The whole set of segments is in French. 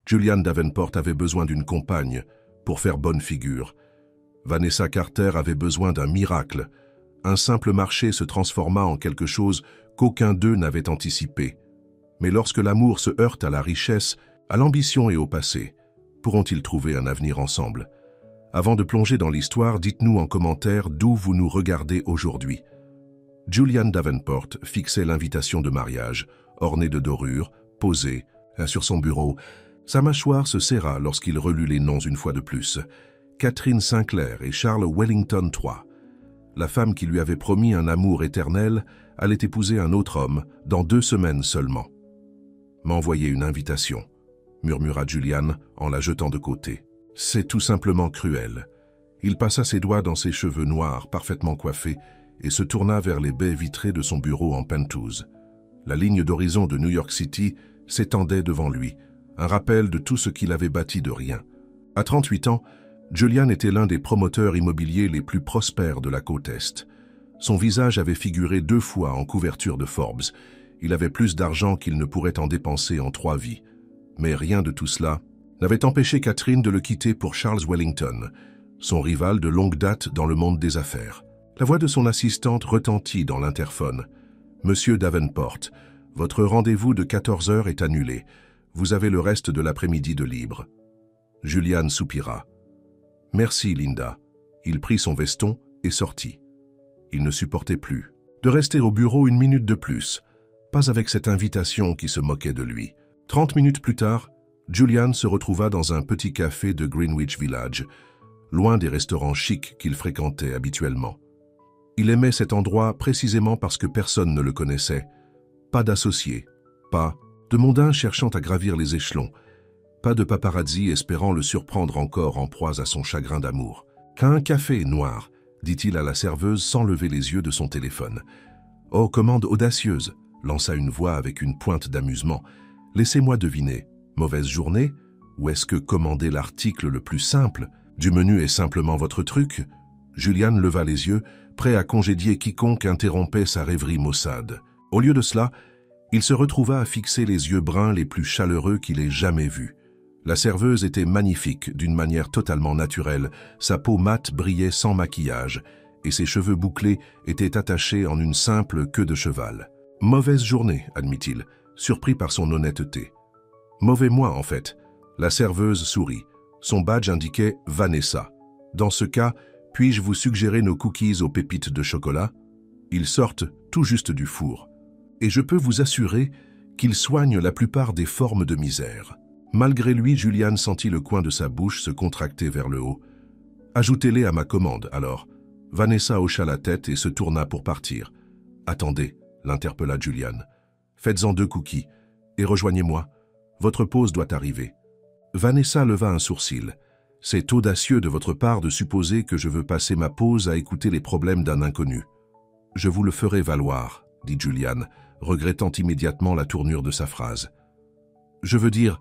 Julian Davenport avait besoin d'une compagne pour faire bonne figure. Vanessa Carter avait besoin d'un miracle. Un simple marché se transforma en quelque chose qu'aucun d'eux n'avait anticipé. Mais lorsque l'amour se heurte à la richesse, à l'ambition et au passé, pourront-ils trouver un avenir ensemble? Avant de plonger dans l'histoire, dites-nous en commentaire d'où vous nous regardez aujourd'hui. Julian Davenport fixait l'invitation de mariage, ornée de dorures, posée, sur son bureau. Sa mâchoire se serra lorsqu'il relut les noms une fois de plus. Catherine Sinclair et Charles Wellington III. La femme qui lui avait promis un amour éternel allait épouser un autre homme dans 2 semaines seulement. « M'envoyer une invitation », murmura Julian en la jetant de côté. « C'est tout simplement cruel. » Il passa ses doigts dans ses cheveux noirs, parfaitement coiffés, et se tourna vers les baies vitrées de son bureau en penthouse. La ligne d'horizon de New York City s'étendait devant lui, un rappel de tout ce qu'il avait bâti de rien. À 38 ans, Julian était l'un des promoteurs immobiliers les plus prospères de la côte Est. Son visage avait figuré 2 fois en couverture de Forbes. Il avait plus d'argent qu'il ne pourrait en dépenser en 3 vies. Mais rien de tout cela n'avait empêché Catherine de le quitter pour Charles Wellington, son rival de longue date dans le monde des affaires. La voix de son assistante retentit dans l'interphone. « Monsieur Davenport, votre rendez-vous de 14 heures est annulé. Vous avez le reste de l'après-midi de libre. » Julian soupira. « Merci, Linda. » Il prit son veston et sortit. Il ne supportait plus de rester au bureau 1 minute de plus, pas avec cette invitation qui se moquait de lui. 30 minutes plus tard, Julian se retrouva dans un petit café de Greenwich Village, loin des restaurants chics qu'il fréquentait habituellement. Il aimait cet endroit précisément parce que personne ne le connaissait. Pas d'associés, pas de mondains cherchant à gravir les échelons, pas de paparazzi espérant le surprendre encore en proie à son chagrin d'amour. « Qu'un café noir », dit-il à la serveuse sans lever les yeux de son téléphone. « Oh, commande audacieuse », lança une voix avec une pointe d'amusement. « Laissez-moi deviner, mauvaise journée? Ou est-ce que commander l'article le plus simple du menu est simplement votre truc ?» Julian leva les yeux, prêt à congédier quiconque interrompait sa rêverie maussade. Au lieu de cela, il se retrouva à fixer les yeux bruns les plus chaleureux qu'il ait jamais vus. La serveuse était magnifique d'une manière totalement naturelle, sa peau mate brillait sans maquillage, et ses cheveux bouclés étaient attachés en une simple queue de cheval. « Mauvaise journée », admit-il, surpris par son honnêteté. « Mauvais mois, en fait. » La serveuse sourit. Son badge indiquait « Vanessa ». Dans ce cas, puis-je vous suggérer nos cookies aux pépites de chocolat? Ils sortent tout juste du four. Et je peux vous assurer qu'ils soignent la plupart des formes de misère. Malgré lui, Julian sentit le coin de sa bouche se contracter vers le haut. « Ajoutez-les à ma commande, alors. » Vanessa hocha la tête et se tourna pour partir. « Attendez, » l'interpella Julian. « Faites-en 2 cookies et rejoignez-moi. Votre pause doit arriver. » Vanessa leva un sourcil. « C'est audacieux de votre part de supposer que je veux passer ma pause à écouter les problèmes d'un inconnu. »« Je vous le ferai valoir, » dit Julian, regrettant immédiatement la tournure de sa phrase. « Je veux dire,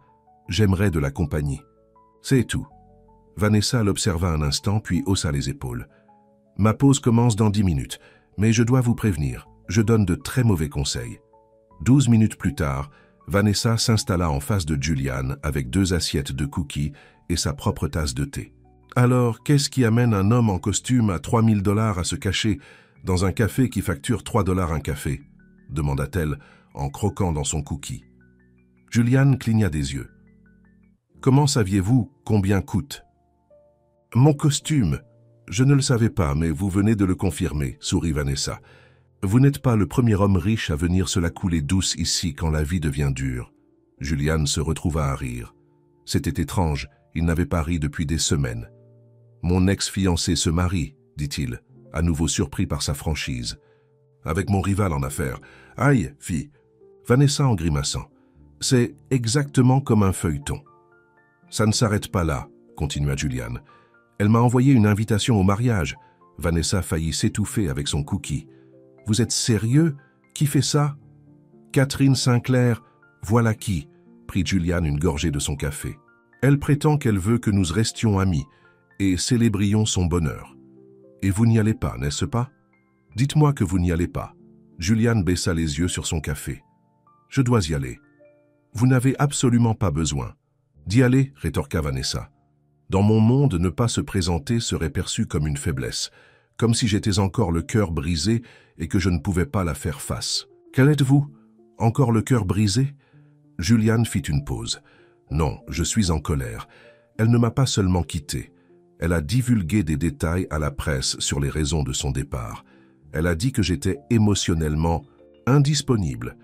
j'aimerais de la compagnie. C'est tout. » Vanessa l'observa un instant, puis haussa les épaules. « Ma pause commence dans 10 minutes, mais je dois vous prévenir, je donne de très mauvais conseils. » 12 minutes plus tard, Vanessa s'installa en face de Julian avec 2 assiettes de cookies et sa propre tasse de thé. « Alors, qu'est-ce qui amène un homme en costume à 3000 $ à se cacher dans un café qui facture 3 $ un café ?» demanda-t-elle en croquant dans son cookie. Julian cligna des yeux. « Comment saviez-vous combien coûte ?»« Mon costume. Je ne le savais pas, mais vous venez de le confirmer, » sourit Vanessa. « Vous n'êtes pas le premier homme riche à venir se la couler douce ici quand la vie devient dure. » Julian se retrouva à rire. C'était étrange, il n'avait pas ri depuis des semaines. « Mon ex-fiancé se marie, » dit-il, à nouveau surpris par sa franchise. « Avec mon rival en affaires. Aïe, fille !» Vanessa en grimaçant. « C'est exactement comme un feuilleton. » « Ça ne s'arrête pas là, » continua Julian. « Elle m'a envoyé une invitation au mariage. » Vanessa faillit s'étouffer avec son cookie. « Vous êtes sérieux? Qui fait ça? »« Catherine Sinclair, voilà qui, » prit Julian une gorgée de son café. « Elle prétend qu'elle veut que nous restions amis et célébrions son bonheur. Et vous n'y allez pas, n'est-ce pas? Dites-moi que vous n'y allez pas. » Julian baissa les yeux sur son café. « Je dois y aller. Vous n'avez absolument pas besoin. » D'y aller, rétorqua Vanessa. Dans mon monde, ne pas se présenter serait perçu comme une faiblesse, comme si j'étais encore le cœur brisé et que je ne pouvais pas la faire face. Quel êtes-vous? Encore le cœur brisé? Juliane fit une pause. Non, je suis en colère. Elle ne m'a pas seulement quitté. Elle a divulgué des détails à la presse sur les raisons de son départ. Elle a dit que j'étais émotionnellement indisponible,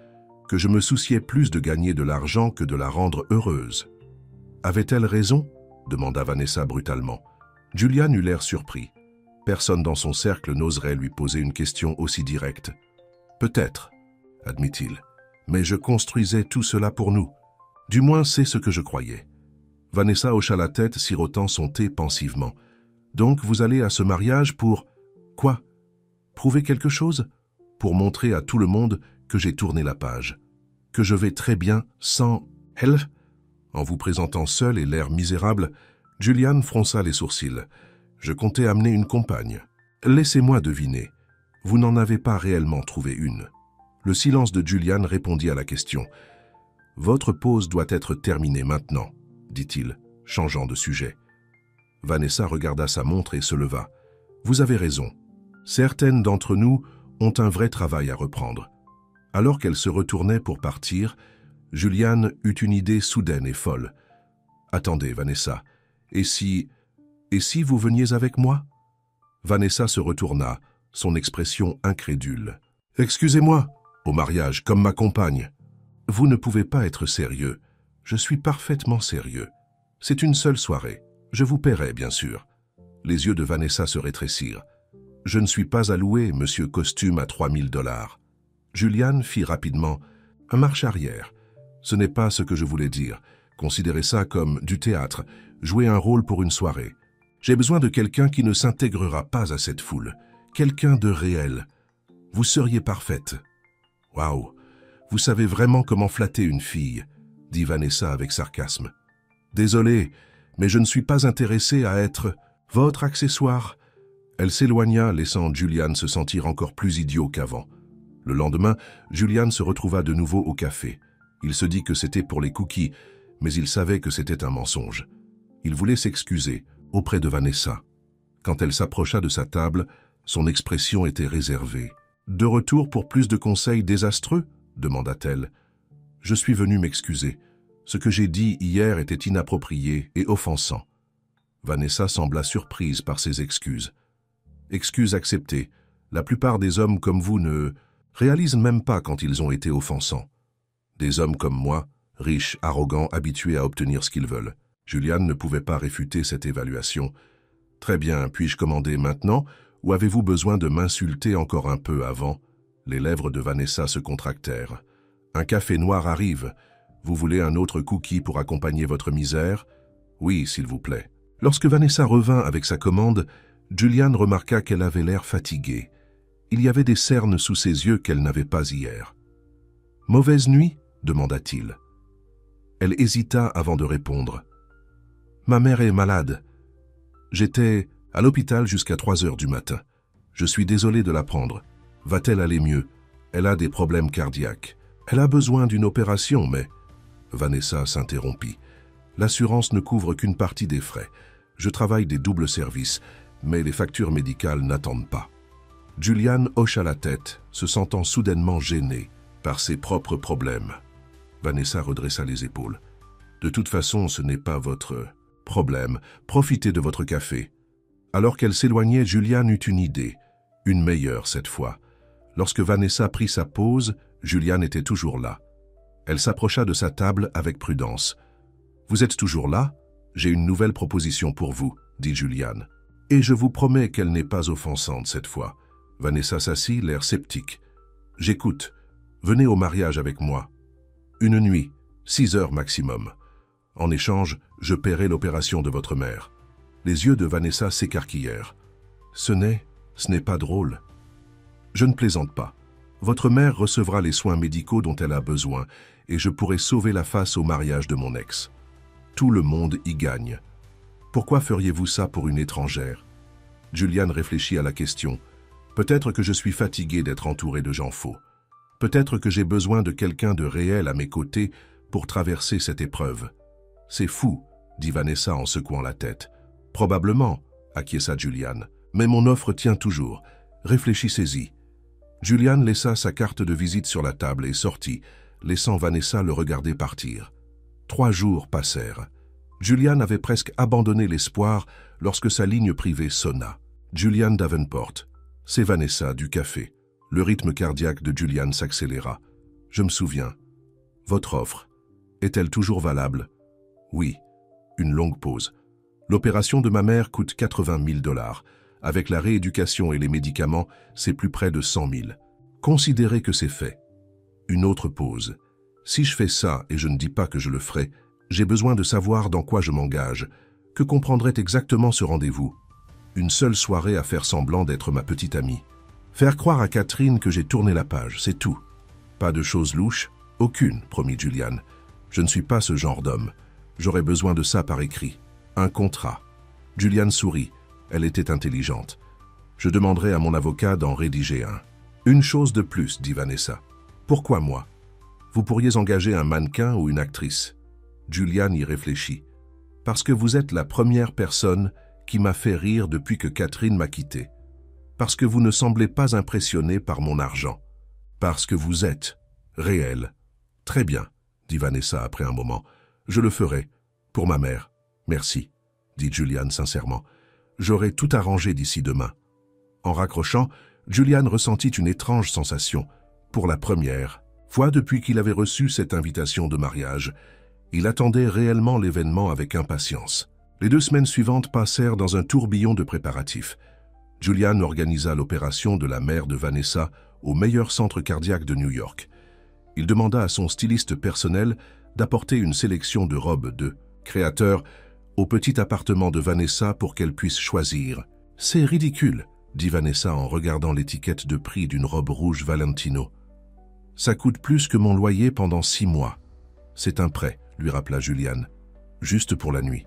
que je me souciais plus de gagner de l'argent que de la rendre heureuse. Avait-elle raison? Demanda Vanessa brutalement. Juliane eut l'air surpris. Personne dans son cercle n'oserait lui poser une question aussi directe. Peut-être, admit-il, mais je construisais tout cela pour nous. Du moins, c'est ce que je croyais. Vanessa hocha la tête, sirotant son thé pensivement. Donc, vous allez à ce mariage pour... Quoi? Prouver quelque chose? Pour montrer à tout le monde que j'ai tourné la page. Que je vais très bien sans... Elle? En vous présentant seul et l'air misérable, Juliane fronça les sourcils. Je comptais amener une compagne. Laissez-moi deviner. Vous n'en avez pas réellement trouvé une. Le silence de Juliane répondit à la question. Votre pause doit être terminée maintenant, dit-il, changeant de sujet. Vanessa regarda sa montre et se leva. Vous avez raison. Certaines d'entre nous ont un vrai travail à reprendre. Alors qu'elle se retournait pour partir, Juliane eut une idée soudaine et folle. Attendez, Vanessa, et si vous veniez avec moi? Vanessa se retourna, son expression incrédule. Excusez-moi, au mariage, comme ma compagne. Vous ne pouvez pas être sérieux. Je suis parfaitement sérieux. C'est une seule soirée. Je vous paierai, bien sûr. Les yeux de Vanessa se rétrécirent. Je ne suis pas alloué, monsieur Costume, à 3000 $. Juliane fit rapidement un marche arrière. Ce n'est pas ce que je voulais dire. Considérez ça comme du théâtre, jouer un rôle pour une soirée. J'ai besoin de quelqu'un qui ne s'intégrera pas à cette foule. Quelqu'un de réel. Vous seriez parfaite. Waouh, vous savez vraiment comment flatter une fille, dit Vanessa avec sarcasme. Désolé, mais je ne suis pas intéressé à être votre accessoire. Elle s'éloigna, laissant Juliane se sentir encore plus idiot qu'avant. Le lendemain, Juliane se retrouva de nouveau au café. Il se dit que c'était pour les cookies, mais il savait que c'était un mensonge. Il voulait s'excuser auprès de Vanessa. Quand elle s'approcha de sa table, son expression était réservée. « De retour pour plus de conseils désastreux ?» demanda-t-elle. « Je suis venue m'excuser. Ce que j'ai dit hier était inapproprié et offensant. » Vanessa sembla surprise par ses excuses. « Excuses acceptées. La plupart des hommes comme vous ne réalisent même pas quand ils ont été offensants. Des hommes comme moi, riches, arrogants, habitués à obtenir ce qu'ils veulent. » Juliane ne pouvait pas réfuter cette évaluation. « Très bien, puis-je commander maintenant, ou avez-vous besoin de m'insulter encore un peu avant ?» Les lèvres de Vanessa se contractèrent. « Un café noir arrive. Vous voulez un autre cookie pour accompagner votre misère? »« Oui, s'il vous plaît. » Lorsque Vanessa revint avec sa commande, Juliane remarqua qu'elle avait l'air fatiguée. Il y avait des cernes sous ses yeux qu'elle n'avait pas hier. « Mauvaise nuit ?» demanda-t-il. Elle hésita avant de répondre. « Ma mère est malade. J'étais à l'hôpital jusqu'à 3 heures du matin. Je suis désolé de l'apprendre. Va-t-elle aller mieux? Elle a des problèmes cardiaques. Elle a besoin d'une opération, mais... » Vanessa s'interrompit. « L'assurance ne couvre qu'une partie des frais. Je travaille des doubles services, mais les factures médicales n'attendent pas. » Juliane hocha la tête, se sentant soudainement gênée par ses propres problèmes. Vanessa redressa les épaules. « De toute façon, ce n'est pas votre problème. Profitez de votre café. » Alors qu'elle s'éloignait, Juliane eut une idée, une meilleure cette fois. Lorsque Vanessa prit sa pause, Juliane était toujours là. Elle s'approcha de sa table avec prudence. « Vous êtes toujours là? J'ai une nouvelle proposition pour vous, » dit Juliane. « Et je vous promets qu'elle n'est pas offensante cette fois. » Vanessa s'assit, l'air sceptique. « J'écoute. Venez au mariage avec moi. Une nuit, 6 heures maximum. En échange, je paierai l'opération de votre mère. » Les yeux de Vanessa s'écarquillèrent. « Ce n'est pas drôle. » « Je ne plaisante pas. Votre mère recevra les soins médicaux dont elle a besoin et je pourrai sauver la face au mariage de mon ex. Tout le monde y gagne. Pourquoi feriez-vous ça pour une étrangère ?» Juliane réfléchit à la question. « Peut-être que je suis fatigué d'être entouré de gens faux. Peut-être que j'ai besoin de quelqu'un de réel à mes côtés pour traverser cette épreuve. C'est fou, dit Vanessa en secouant la tête. Probablement, acquiesça Julian. Mais mon offre tient toujours. Réfléchissez-y. Julian laissa sa carte de visite sur la table et sortit, laissant Vanessa le regarder partir. 3 jours passèrent. Julian avait presque abandonné l'espoir lorsque sa ligne privée sonna. Julian Davenport. C'est Vanessa du café. Le rythme cardiaque de Julian s'accéléra. Je me souviens. Votre offre. Est-elle toujours valable? Oui. Une longue pause. L'opération de ma mère coûte 80 000 $. Avec la rééducation et les médicaments, c'est plus près de 100 000. Considérez que c'est fait. Une autre pause. Si je fais ça, et je ne dis pas que je le ferai, j'ai besoin de savoir dans quoi je m'engage. Que comprendrait exactement ce rendez-vous? Une seule soirée à faire semblant d'être ma petite amie. Faire croire à Catherine que j'ai tourné la page, c'est tout. Pas de choses louches? Aucune, promit Julian. Je ne suis pas ce genre d'homme. J'aurais besoin de ça par écrit. Un contrat. Julian sourit. Elle était intelligente. Je demanderai à mon avocat d'en rédiger un. Une chose de plus, dit Vanessa. Pourquoi moi? Vous pourriez engager un mannequin ou une actrice. Julian y réfléchit. Parce que vous êtes la première personne qui m'a fait rire depuis que Catherine m'a quitté. Parce que vous ne semblez pas impressionné par mon argent. Parce que vous êtes réel. Très bien, dit Vanessa après un moment. Je le ferai. Pour ma mère. Merci, dit Julian sincèrement. J'aurai tout arrangé d'ici demain. En raccrochant, Julian ressentit une étrange sensation. Pour la première fois depuis qu'il avait reçu cette invitation de mariage, il attendait réellement l'événement avec impatience. Les 2 semaines suivantes passèrent dans un tourbillon de préparatifs. Julian organisa l'opération de la mère de Vanessa au meilleur centre cardiaque de New York. Il demanda à son styliste personnel d'apporter une sélection de robes de créateur au petit appartement de Vanessa pour qu'elle puisse choisir. « C'est ridicule », dit Vanessa en regardant l'étiquette de prix d'une robe rouge Valentino. « Ça coûte plus que mon loyer pendant 6 mois. C'est un prêt, lui rappela Julian. Juste pour la nuit. »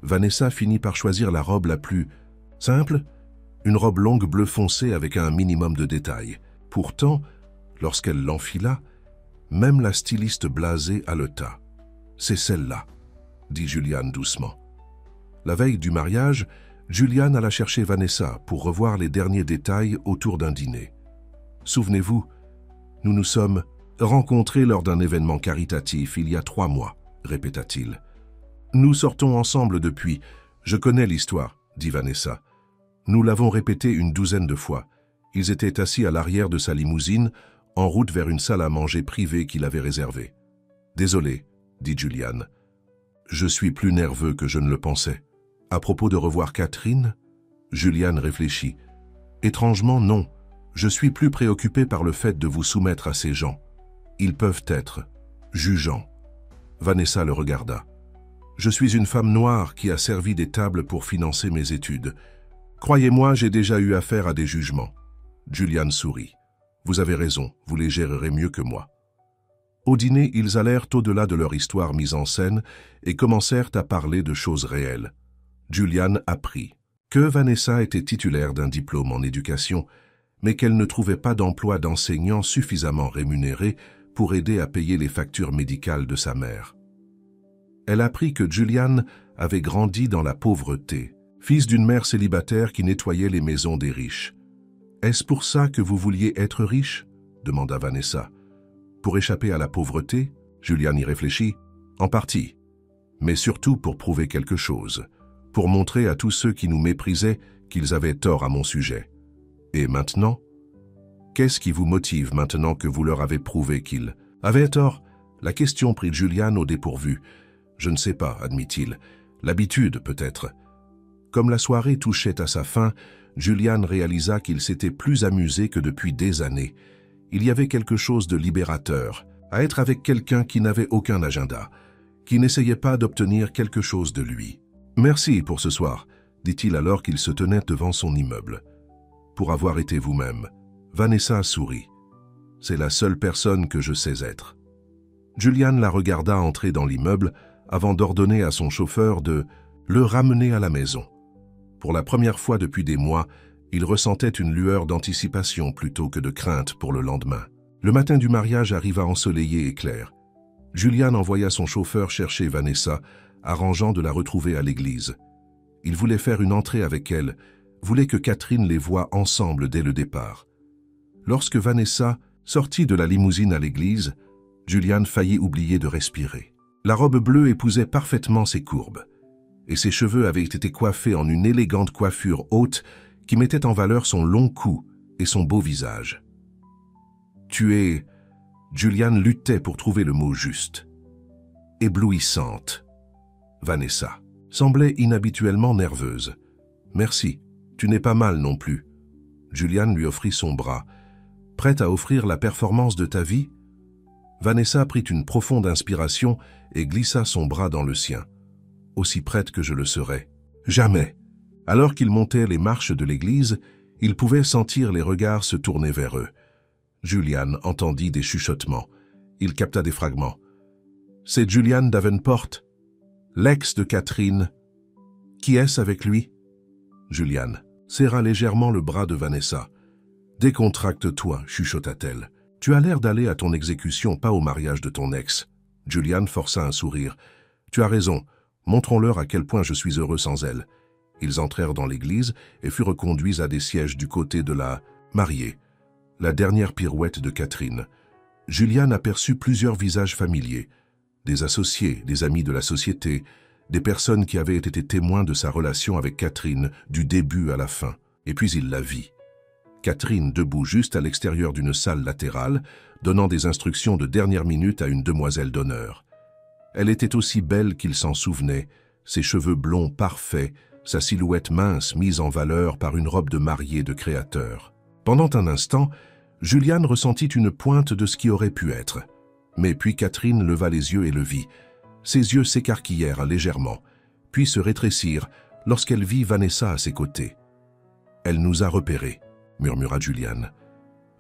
Vanessa finit par choisir la robe la plus simple, une robe longue bleu foncé avec un minimum de détails. Pourtant, lorsqu'elle l'enfila, même la styliste blasée haleta. « C'est celle-là », dit Julian doucement. La veille du mariage, Julian alla chercher Vanessa pour revoir les derniers détails autour d'un dîner. « Souvenez-vous, nous nous sommes rencontrés lors d'un événement caritatif il y a 3 mois, répéta-t-il. Nous sortons ensemble depuis. Je connais l'histoire, dit Vanessa. Nous l'avons répété une 12aine de fois. Ils étaient assis à l'arrière de sa limousine, en route vers une salle à manger privée qu'il avait réservée. Désolé, dit Julian. Je suis plus nerveux que je ne le pensais. À propos de revoir Catherine, Julian réfléchit. Étrangement, non. Je suis plus préoccupé par le fait de vous soumettre à ces gens. Ils peuvent être jugeants. Vanessa le regarda. Je suis une femme noire qui a servi des tables pour financer mes études. Croyez-moi, j'ai déjà eu affaire à des jugements. Julian sourit. Vous avez raison, vous les gérerez mieux que moi. Au dîner, ils allèrent au-delà de leur histoire mise en scène et commencèrent à parler de choses réelles. Julian apprit que Vanessa était titulaire d'un diplôme en éducation, mais qu'elle ne trouvait pas d'emploi d'enseignant suffisamment rémunéré pour aider à payer les factures médicales de sa mère. Elle apprit que Julian avait grandi dans la pauvreté, fils d'une mère célibataire qui nettoyait les maisons des riches. « Est-ce pour ça que vous vouliez être riche ?» demanda Vanessa. « Pour échapper à la pauvreté ?» Julian y réfléchit. « En partie, mais surtout pour prouver quelque chose, pour montrer à tous ceux qui nous méprisaient qu'ils avaient tort à mon sujet. Et maintenant ? Qu'est-ce qui vous motive maintenant que vous leur avez prouvé qu'ils avaient tort ?» La question prit Julian au dépourvu. « Je ne sais pas, admit-il. L'habitude, peut-être. » Comme la soirée touchait à sa fin, Julian réalisa qu'il s'était plus amusé que depuis des années. Il y avait quelque chose de libérateur à être avec quelqu'un qui n'avait aucun agenda, qui n'essayait pas d'obtenir quelque chose de lui. « Merci pour ce soir, » dit-il alors qu'il se tenait devant son immeuble. « Pour avoir été vous-même. » Vanessa sourit. « C'est la seule personne que je sais être. » Julian la regarda entrer dans l'immeuble avant d'ordonner à son chauffeur de le ramener à la maison. Pour la première fois depuis des mois, il ressentait une lueur d'anticipation plutôt que de crainte pour le lendemain. Le matin du mariage arriva ensoleillé et clair. Julian envoya son chauffeur chercher Vanessa, arrangeant de la retrouver à l'église. Il voulait faire une entrée avec elle, voulait que Catherine les voie ensemble dès le départ. Lorsque Vanessa sortit de la limousine à l'église, Julian faillit oublier de respirer. La robe bleue épousait parfaitement ses courbes, et ses cheveux avaient été coiffés en une élégante coiffure haute qui mettait en valeur son long cou et son beau visage. Julian luttait pour trouver le mot juste. Éblouissante. Vanessa semblait inhabituellement nerveuse. « Merci, tu n'es pas mal non plus. » Julian lui offrit son bras. « Prête à offrir la performance de ta vie ?» Vanessa prit une profonde inspiration et glissa son bras dans le sien. « Aussi prête que je le serai. »« Jamais !» Alors qu'ils montaient les marches de l'église, il pouvait sentir les regards se tourner vers eux. Julian entendit des chuchotements. Il capta des fragments. « C'est Julian Davenport, l'ex de Catherine. Qui est-ce avec lui ?» Julian serra légèrement le bras de Vanessa. « Décontracte-toi, chuchota-t-elle. Tu as l'air d'aller à ton exécution, pas au mariage de ton ex. » Julian força un sourire. « Tu as raison. Montrons-leur à quel point je suis heureux sans elle. » Ils entrèrent dans l'église et furent conduits à des sièges du côté de la mariée, la dernière pirouette de Catherine. Julian aperçut plusieurs visages familiers, des associés, des amis de la société, des personnes qui avaient été témoins de sa relation avec Catherine du début à la fin. Et puis il la vit. Catherine debout juste à l'extérieur d'une salle latérale, donnant des instructions de dernière minute à une demoiselle d'honneur. Elle était aussi belle qu'il s'en souvenait, ses cheveux blonds parfaits, sa silhouette mince mise en valeur par une robe de mariée de créateur. Pendant un instant, Julian ressentit une pointe de ce qui aurait pu être. Mais puis Catherine leva les yeux et le vit. Ses yeux s'écarquillèrent légèrement, puis se rétrécirent lorsqu'elle vit Vanessa à ses côtés. « Elle nous a repérés », murmura Julian.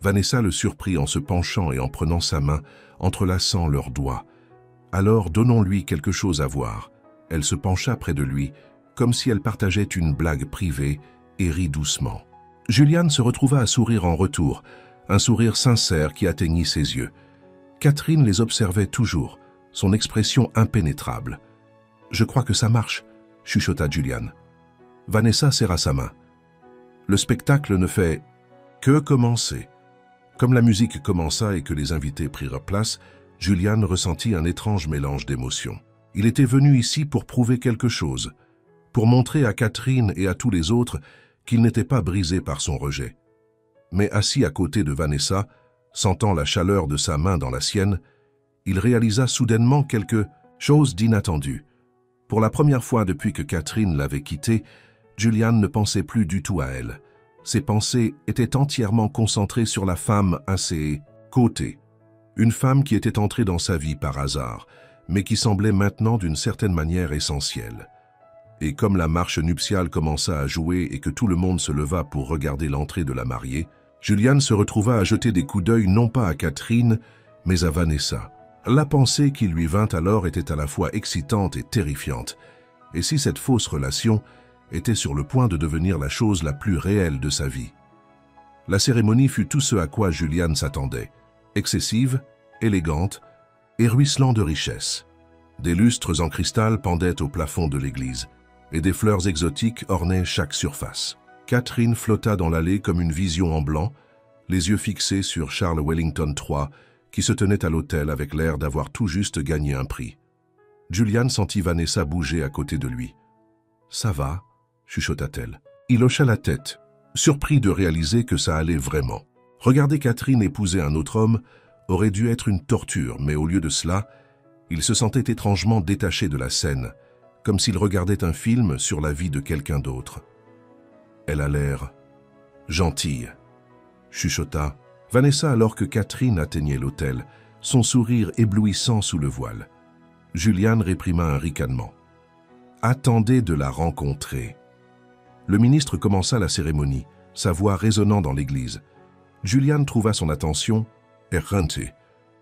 Vanessa le surprit en se penchant et en prenant sa main, entrelaçant leurs doigts. « Alors donnons-lui quelque chose à voir. » Elle se pencha près de lui, comme si elle partageait une blague privée, et rit doucement. Julian se retrouva à sourire en retour, un sourire sincère qui atteignit ses yeux. Catherine les observait toujours, son expression impénétrable. « Je crois que ça marche », chuchota Julian. Vanessa serra sa main. Le spectacle ne fait que commencer. Comme la musique commença et que les invités prirent place, Julian ressentit un étrange mélange d'émotions. Il était venu ici pour prouver quelque chose, pour montrer à Catherine et à tous les autres qu'il n'était pas brisé par son rejet. Mais assis à côté de Vanessa, sentant la chaleur de sa main dans la sienne, il réalisa soudainement quelque chose d'inattendu. Pour la première fois depuis que Catherine l'avait quitté, Julian ne pensait plus du tout à elle. Ses pensées étaient entièrement concentrées sur la femme à ses côtés. Une femme qui était entrée dans sa vie par hasard, mais qui semblait maintenant d'une certaine manière essentielle. Et comme la marche nuptiale commença à jouer et que tout le monde se leva pour regarder l'entrée de la mariée, Julian se retrouva à jeter des coups d'œil non pas à Catherine, mais à Vanessa. La pensée qui lui vint alors était à la fois excitante et terrifiante. Et si cette fausse relation était sur le point de devenir la chose la plus réelle de sa vie? La cérémonie fut tout ce à quoi Julian s'attendait. Excessive, élégante et ruisselant de richesse. Des lustres en cristal pendaient au plafond de l'église, et des fleurs exotiques ornaient chaque surface. Catherine flotta dans l'allée comme une vision en blanc, les yeux fixés sur Charles Wellington III, qui se tenait à l'autel avec l'air d'avoir tout juste gagné un prix. Julian sentit Vanessa bouger à côté de lui. « Ça va ?» chuchota-t-elle. Il hocha la tête, surpris de réaliser que ça allait vraiment. Regarder Catherine épouser un autre homme aurait dû être une torture, mais au lieu de cela, il se sentait étrangement détaché de la scène, comme s'il regardait un film sur la vie de quelqu'un d'autre. « Elle a l'air gentille », chuchota Vanessa alors que Catherine atteignait l'autel, son sourire éblouissant sous le voile. Julian réprima un ricanement. « Attendez de la rencontrer. » Le ministre commença la cérémonie, sa voix résonnant dans l'église. Julian trouva son attention errante.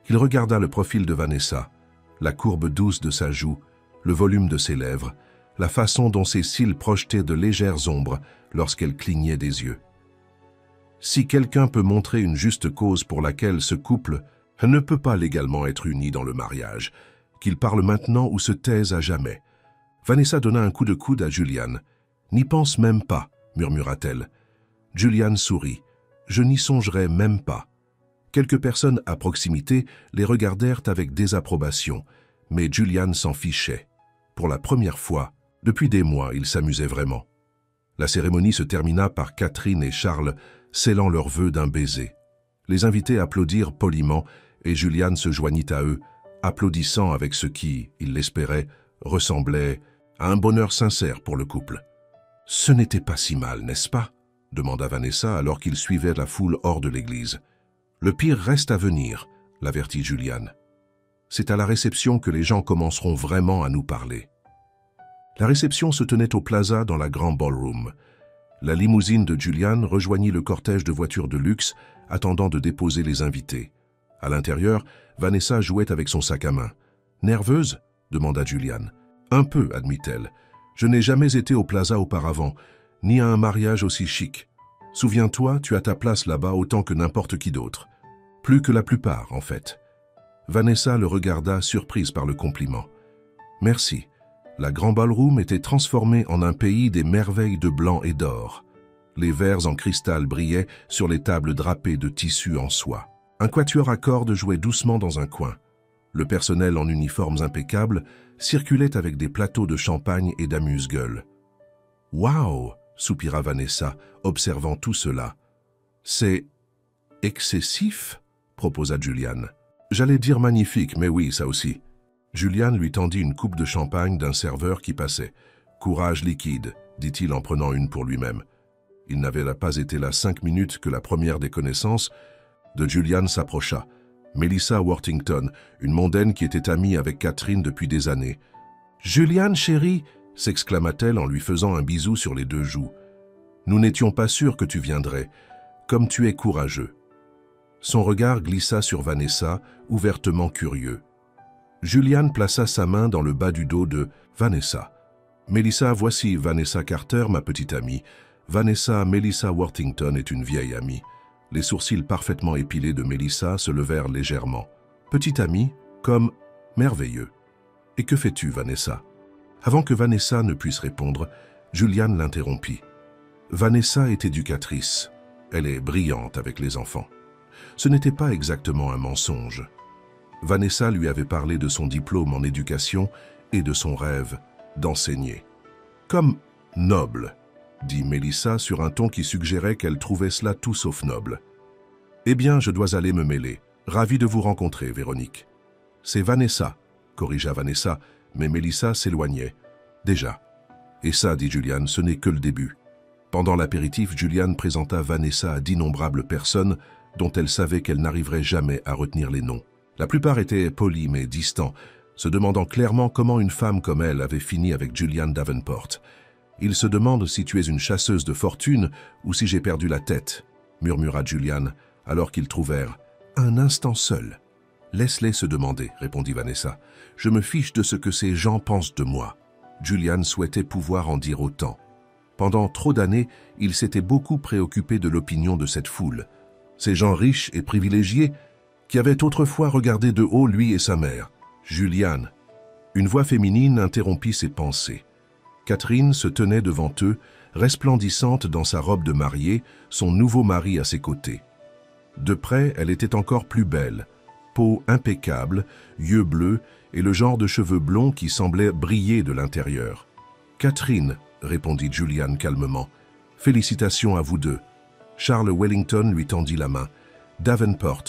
Il regarda le profil de Vanessa, la courbe douce de sa joue, le volume de ses lèvres, la façon dont ses cils projetaient de légères ombres lorsqu'elle clignait des yeux. Si quelqu'un peut montrer une juste cause pour laquelle ce couple Elle ne peut pas légalement être unie dans le mariage. Qu'ils parlent maintenant ou se taisent à jamais. Vanessa donna un coup de coude à Julian. « N'y pense même pas, murmura-t-elle. Julian sourit. « Je n'y songerai même pas. » Quelques personnes à proximité les regardèrent avec désapprobation, mais Julian s'en fichait. Pour la première fois, depuis des mois, il s'amusait vraiment. La cérémonie se termina par Catherine et Charles scellant leurs vœux d'un baiser. Les invités applaudirent poliment et Julian se joignit à eux, applaudissant avec ce qui, il l'espérait, ressemblait à un bonheur sincère pour le couple. « Ce n'était pas si mal, n'est-ce pas ?» demanda Vanessa alors qu'ils suivaient la foule hors de l'église. « Le pire reste à venir, » l'avertit Julian. « C'est à la réception que les gens commenceront vraiment à nous parler. » La réception se tenait au plaza dans la grande ballroom. La limousine de Julian rejoignit le cortège de voitures de luxe attendant de déposer les invités. À l'intérieur, Vanessa jouait avec son sac à main. « Nerveuse ?» demanda Julian. « Un peu, admit-elle. Je n'ai jamais été au plaza auparavant, ni à un mariage aussi chic. Souviens-toi, tu as ta place là-bas autant que n'importe qui d'autre. Plus que la plupart, en fait. » Vanessa le regarda, surprise par le compliment. « Merci. » La Grand Ballroom était transformée en un pays des merveilles de blanc et d'or. Les verres en cristal brillaient sur les tables drapées de tissus en soie. Un quatuor à cordes jouait doucement dans un coin. Le personnel en uniformes impeccables circulait avec des plateaux de champagne et d'amuse-gueules. « Waouh !» soupira Vanessa, observant tout cela. « C'est excessif ?» proposa Julian. « J'allais dire magnifique, mais oui, ça aussi. » Julian lui tendit une coupe de champagne d'un serveur qui passait. « Courage liquide », dit-il en prenant une pour lui-même. Il n'avait pas été là 5 minutes que la première des connaissances de Julian s'approcha. Melissa Worthington, une mondaine qui était amie avec Catherine depuis des années. « Julian, chérie !» s'exclama-t-elle en lui faisant un bisou sur les 2 joues. « Nous n'étions pas sûrs que tu viendrais. Comme tu es courageux. » Son regard glissa sur Vanessa, ouvertement curieux. Julian plaça sa main dans le bas du dos de Vanessa. « Melissa, voici Vanessa Carter, ma petite amie. Vanessa Melissa Worthington est une vieille amie. » Les sourcils parfaitement épilés de Melissa se levèrent légèrement. « Petite amie, comme merveilleux. Et que fais-tu, Vanessa ?» Avant que Vanessa ne puisse répondre, Julian l'interrompit. « Vanessa est éducatrice. Elle est brillante avec les enfants. » Ce n'était pas exactement un mensonge. Vanessa lui avait parlé de son diplôme en éducation et de son rêve d'enseigner. « Comme noble », dit Melissa sur un ton qui suggérait qu'elle trouvait cela tout sauf noble. « Eh bien, je dois aller me mêler. Ravi de vous rencontrer, Véronique. »« C'est Vanessa », corrigea Vanessa, mais Melissa s'éloignait. « Déjà. » « Et ça, dit Julian, ce n'est que le début. » Pendant l'apéritif, Julian présenta Vanessa à d'innombrables personnes dont elle savait qu'elle n'arriverait jamais à retenir les noms. La plupart étaient polis mais distants, se demandant clairement comment une femme comme elle avait fini avec Julian Davenport. « Il se demande si tu es une chasseuse de fortune ou si j'ai perdu la tête, » murmura Julian, alors qu'ils trouvèrent un instant seul. « Laisse-les se demander, » répondit Vanessa. « Je me fiche de ce que ces gens pensent de moi. » Julian souhaitait pouvoir en dire autant. Pendant trop d'années, il s'était beaucoup préoccupé de l'opinion de cette foule. Ces gens riches et privilégiés qui avaient autrefois regardé de haut lui et sa mère. Julian. Une voix féminine interrompit ses pensées. Catherine se tenait devant eux, resplendissante dans sa robe de mariée, son nouveau mari à ses côtés. De près, elle était encore plus belle, peau impeccable, yeux bleus et le genre de cheveux blonds qui semblait briller de l'intérieur. « Catherine, » répondit Julian calmement, « félicitations à vous deux. » Charles Wellington lui tendit la main. « Davenport,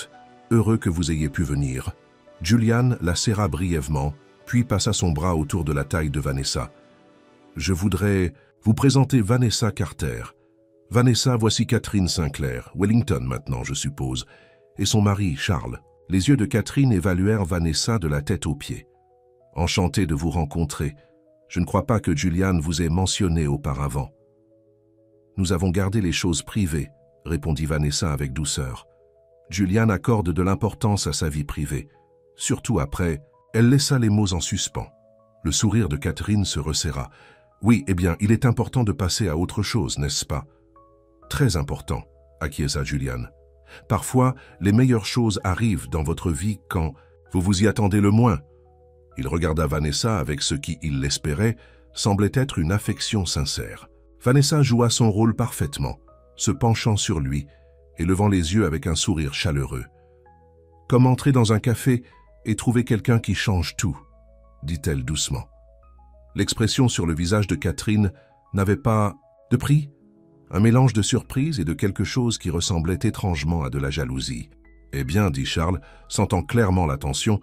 heureux que vous ayez pu venir. » Julian la serra brièvement, puis passa son bras autour de la taille de Vanessa. « Je voudrais vous présenter Vanessa Carter. Vanessa, voici Catherine Sinclair, Wellington maintenant, je suppose, et son mari, Charles. » Les yeux de Catherine évaluèrent Vanessa de la tête aux pieds. « Enchanté de vous rencontrer. Je ne crois pas que Julian vous ait mentionné auparavant. »« Nous avons gardé les choses privées, » répondit Vanessa avec douceur. Julian accorde de l'importance à sa vie privée. Surtout après, elle laissa les mots en suspens. Le sourire de Catherine se resserra. « Oui, eh bien, il est important de passer à autre chose, n'est-ce pas ?»« Très important, » acquiesça Julian. Parfois, les meilleures choses arrivent dans votre vie quand vous vous y attendez le moins. Il regarda Vanessa avec ce qui, il l'espérait, semblait être une affection sincère. Vanessa joua son rôle parfaitement, se penchant sur lui et levant les yeux avec un sourire chaleureux. « Comme entrer dans un café et trouver quelqu'un qui change tout », dit-elle doucement. L'expression sur le visage de Catherine n'avait pas de prix, un mélange de surprise et de quelque chose qui ressemblait étrangement à de la jalousie. « Eh bien, dit Charles, sentant clairement la tension,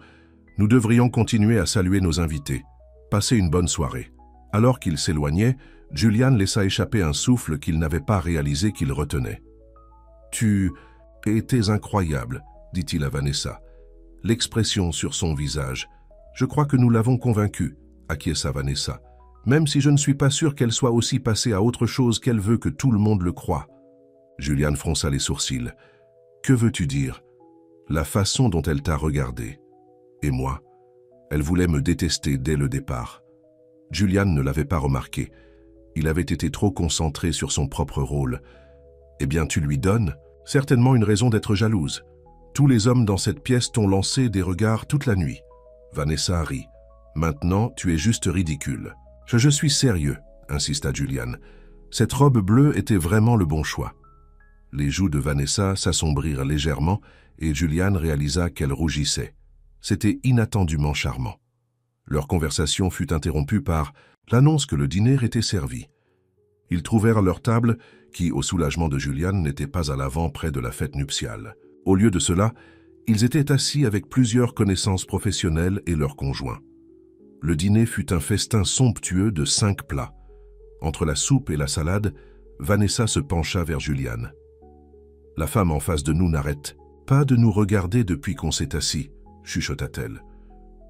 nous devrions continuer à saluer nos invités. Passez une bonne soirée. » Alors qu'il s'éloignait, Julian laissa échapper un souffle qu'il n'avait pas réalisé qu'il retenait. « Tu étais incroyable, » dit-il à Vanessa. L'expression sur son visage. « Je crois que nous l'avons convaincue, » acquiesça Vanessa. « Même si je ne suis pas sûr qu'elle soit aussi passée à autre chose qu'elle veut que tout le monde le croie. » Julian fronça les sourcils. « Que veux-tu dire ?»« La façon dont elle t'a regardé. Et moi, elle voulait me détester dès le départ. » Julian ne l'avait pas remarqué. Il avait été trop concentré sur son propre rôle. « Eh bien, tu lui donnes certainement une raison d'être jalouse. Tous les hommes dans cette pièce t'ont lancé des regards toute la nuit. » Vanessa rit. « Maintenant, tu es juste ridicule. »« Je suis sérieux, » insista Julian. Cette robe bleue était vraiment le bon choix. Les joues de Vanessa s'assombrirent légèrement et Julian réalisa qu'elle rougissait. C'était inattendument charmant. Leur conversation fut interrompue par l'annonce que le dîner était servi. Ils trouvèrent leur table, qui, au soulagement de Julian, n'était pas à l'avant près de la fête nuptiale. Au lieu de cela, ils étaient assis avec plusieurs connaissances professionnelles et leurs conjoints. Le dîner fut un festin somptueux de 5 plats. Entre la soupe et la salade, Vanessa se pencha vers Julian. « La femme en face de nous n'arrête pas de nous regarder depuis qu'on s'est assis, » chuchota-t-elle.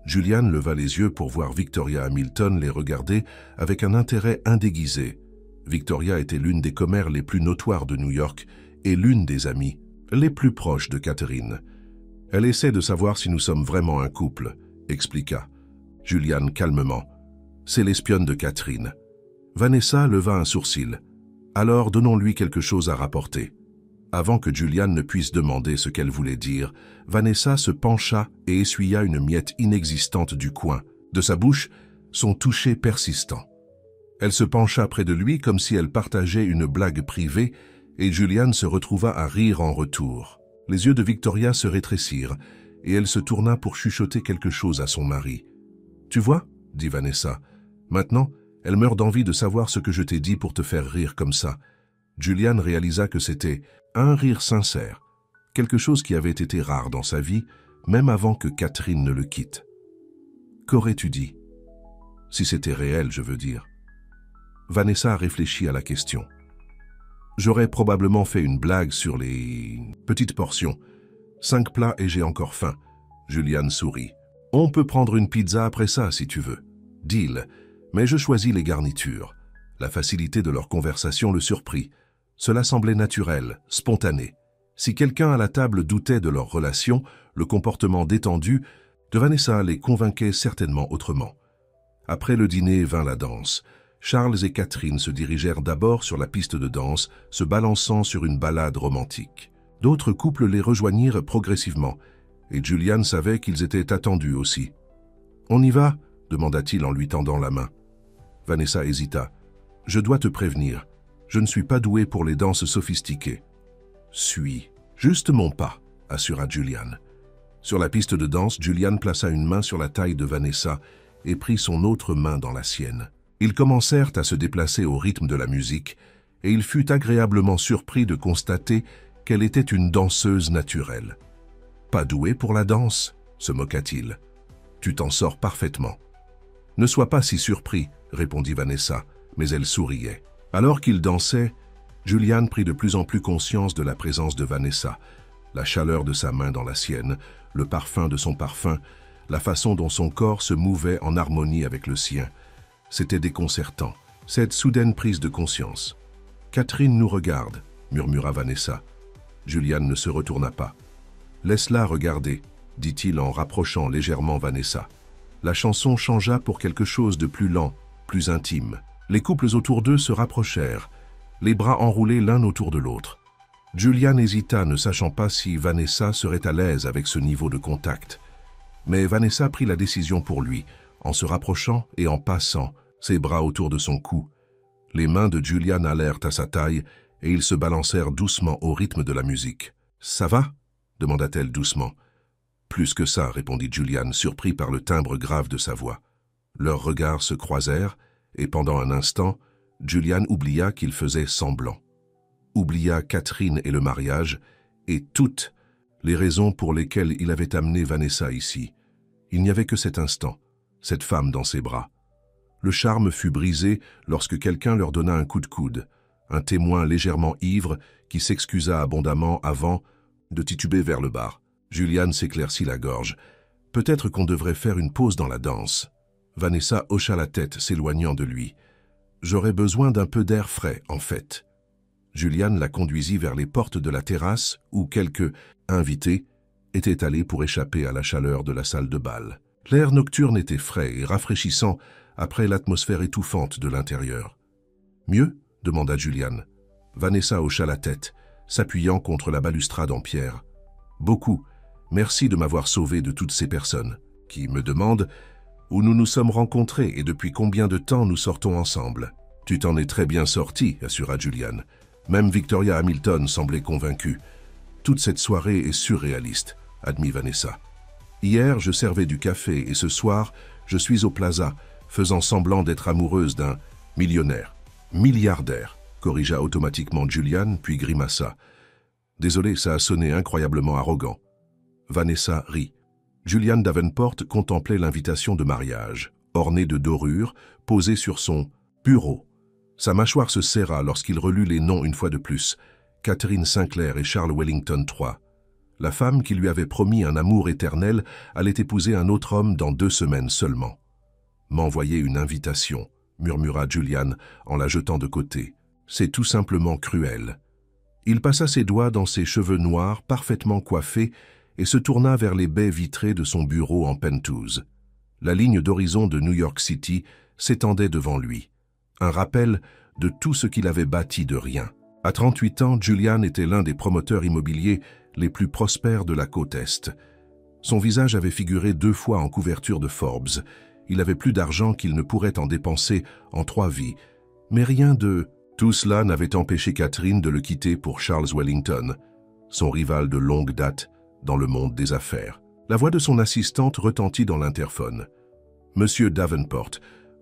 Julian leva les yeux pour voir Victoria Hamilton les regarder avec un intérêt indéguisé. Victoria était l'une des commères les plus notoires de New York et l'une des amies les plus proches de Catherine. « Elle essaie de savoir si nous sommes vraiment un couple, » expliqua Julian calmement. « C'est l'espionne de Catherine. » Vanessa leva un sourcil. « Alors donnons-lui quelque chose à rapporter. » Avant que Julian ne puisse demander ce qu'elle voulait dire, Vanessa se pencha et essuya une miette inexistante du coin. De sa bouche, son toucher persistant. Elle se pencha près de lui comme si elle partageait une blague privée et Julian se retrouva à rire en retour. Les yeux de Victoria se rétrécirent et elle se tourna pour chuchoter quelque chose à son mari. « Tu vois ?» dit Vanessa. « Maintenant, elle meurt d'envie de savoir ce que je t'ai dit pour te faire rire comme ça. » Julian réalisa que c'était un rire sincère, quelque chose qui avait été rare dans sa vie, même avant que Catherine ne le quitte. « Qu'aurais-tu dit ?»« Si c'était réel, je veux dire. » Vanessa réfléchit à la question. « J'aurais probablement fait une blague sur les petites portions. 5 plats et j'ai encore faim. » Julian sourit. « On peut prendre une pizza après ça, si tu veux. Deal. Mais je choisis les garnitures. » La facilité de leur conversation le surprit. Cela semblait naturel, spontané. Si quelqu'un à la table doutait de leur relation, le comportement détendu de Vanessa les convainquait certainement autrement. Après le dîner vint la danse. Charles et Catherine se dirigèrent d'abord sur la piste de danse, se balançant sur une ballade romantique. D'autres couples les rejoignirent progressivement, et Julian savait qu'ils étaient attendus aussi. « On y va ?» demanda-t-il en lui tendant la main. Vanessa hésita. « Je dois te prévenir. Je ne suis pas doué pour les danses sophistiquées. »« Suis juste mon pas, » assura Julian. Sur la piste de danse, Julian plaça une main sur la taille de Vanessa et prit son autre main dans la sienne. Ils commencèrent à se déplacer au rythme de la musique et il fut agréablement surpris de constater qu'elle était une danseuse naturelle. « Pas douée pour la danse ?» se moqua-t-il. « Tu t'en sors parfaitement. »« Ne sois pas si surpris, » répondit Vanessa, mais elle souriait. Alors qu'ils dansaient, Julian prit de plus en plus conscience de la présence de Vanessa, la chaleur de sa main dans la sienne, le parfum de son parfum, la façon dont son corps se mouvait en harmonie avec le sien. C'était déconcertant, cette soudaine prise de conscience. « Catherine nous regarde, » murmura Vanessa. Julian ne se retourna pas. « Laisse-la regarder, » dit-il en rapprochant légèrement Vanessa. La chanson changea pour quelque chose de plus lent, plus intime. Les couples autour d'eux se rapprochèrent, les bras enroulés l'un autour de l'autre. Julian hésita, ne sachant pas si Vanessa serait à l'aise avec ce niveau de contact. Mais Vanessa prit la décision pour lui, en se rapprochant et en passant, ses bras autour de son cou. Les mains de Julian allèrent à sa taille et ils se balancèrent doucement au rythme de la musique. « Ça va » demanda-t-elle doucement. « Plus que ça » répondit Julian, surpris par le timbre grave de sa voix. Leurs regards se croisèrent et pendant un instant, Julian oublia qu'il faisait semblant. Oublia Catherine et le mariage et toutes les raisons pour lesquelles il avait amené Vanessa ici. Il n'y avait que cet instant, cette femme dans ses bras. Le charme fut brisé lorsque quelqu'un leur donna un coup de coude, un témoin légèrement ivre qui s'excusa abondamment avant de tituber vers le bar. Julian s'éclaircit la gorge. Peut-être qu'on devrait faire une pause dans la danse. Vanessa hocha la tête, s'éloignant de lui. J'aurais besoin d'un peu d'air frais, en fait. Julian la conduisit vers les portes de la terrasse où quelques invités étaient allés pour échapper à la chaleur de la salle de bal. L'air nocturne était frais et rafraîchissant après l'atmosphère étouffante de l'intérieur. « Mieux » demanda Julian. Vanessa hocha la tête, s'appuyant contre la balustrade en pierre. « Beaucoup. Merci de m'avoir sauvé de toutes ces personnes qui me demandent où nous nous sommes rencontrés et depuis combien de temps nous sortons ensemble. »« Tu t'en es très bien sorti, » assura Julian. Même Victoria Hamilton semblait convaincue. « Toute cette soirée est surréaliste, » admit Vanessa. « Hier, je servais du café et ce soir, je suis au plaza, faisant semblant d'être amoureuse d'un millionnaire. Milliardaire, corrigea automatiquement Julian, puis grimaça. « Désolé, ça a sonné incroyablement arrogant. » Vanessa rit. Julian Davenport contemplait l'invitation de mariage, ornée de dorures, posée sur son bureau. Sa mâchoire se serra lorsqu'il relut les noms une fois de plus, Catherine Sinclair et Charles Wellington III. La femme qui lui avait promis un amour éternel allait épouser un autre homme dans 2 semaines seulement. « M'envoyer une invitation », murmura Julian en la jetant de côté. « C'est tout simplement cruel. » Il passa ses doigts dans ses cheveux noirs parfaitement coiffés et se tourna vers les baies vitrées de son bureau en penthouse. La ligne d'horizon de New York City s'étendait devant lui. Un rappel de tout ce qu'il avait bâti de rien. À 38 ans, Julian était l'un des promoteurs immobiliers les plus prospères de la côte Est. Son visage avait figuré 2 fois en couverture de Forbes. Il avait plus d'argent qu'il ne pourrait en dépenser en 3 vies. Mais rien de... Tout cela n'avait empêché Catherine de le quitter pour Charles Wellington, son rival de longue date dans le monde des affaires. La voix de son assistante retentit dans l'interphone. « Monsieur Davenport,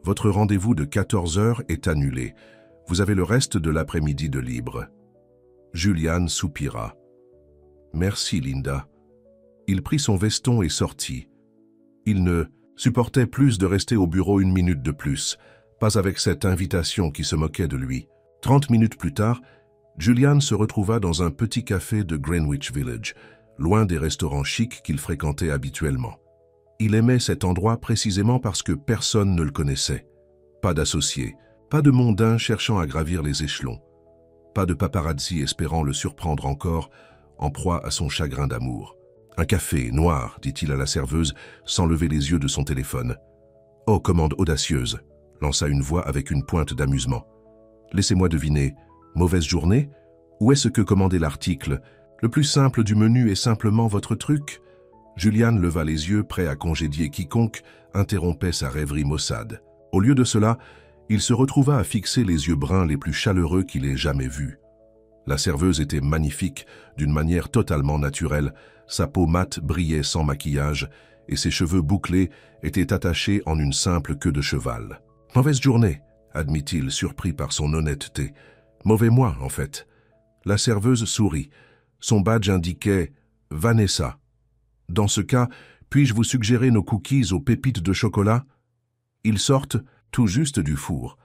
votre rendez-vous de 14 heures est annulé. Vous avez le reste de l'après-midi de libre. » Julian soupira. « Merci, Linda. » Il prit son veston et sortit. Il ne supportait plus de rester au bureau 1 minute de plus, pas avec cette invitation qui se moquait de lui. 30 minutes plus tard, Julian se retrouva dans un petit café de Greenwich Village, loin des restaurants chics qu'il fréquentait habituellement. Il aimait cet endroit précisément parce que personne ne le connaissait. Pas d'associés, pas de mondains cherchant à gravir les échelons, pas de paparazzi espérant le surprendre encore en proie à son chagrin d'amour. « Un café noir », dit-il à la serveuse sans lever les yeux de son téléphone. « Oh, commande audacieuse », lança une voix avec une pointe d'amusement. « Laissez-moi deviner, mauvaise journée? Où est-ce que commandait l'article? Le plus simple du menu est simplement votre truc ?» Julian leva les yeux, prêt à congédier quiconque interrompait sa rêverie maussade. Au lieu de cela, il se retrouva à fixer les yeux bruns les plus chaleureux qu'il ait jamais vus. La serveuse était magnifique, d'une manière totalement naturelle. Sa peau mate brillait sans maquillage et ses cheveux bouclés étaient attachés en une simple queue de cheval. « Mauvaise journée », admit-il, surpris par son honnêteté. « Mauvais mois, en fait. » La serveuse sourit. Son badge indiquait « Vanessa ». « Dans ce cas, puis-je vous suggérer nos cookies aux pépites de chocolat? Ils sortent tout juste du four,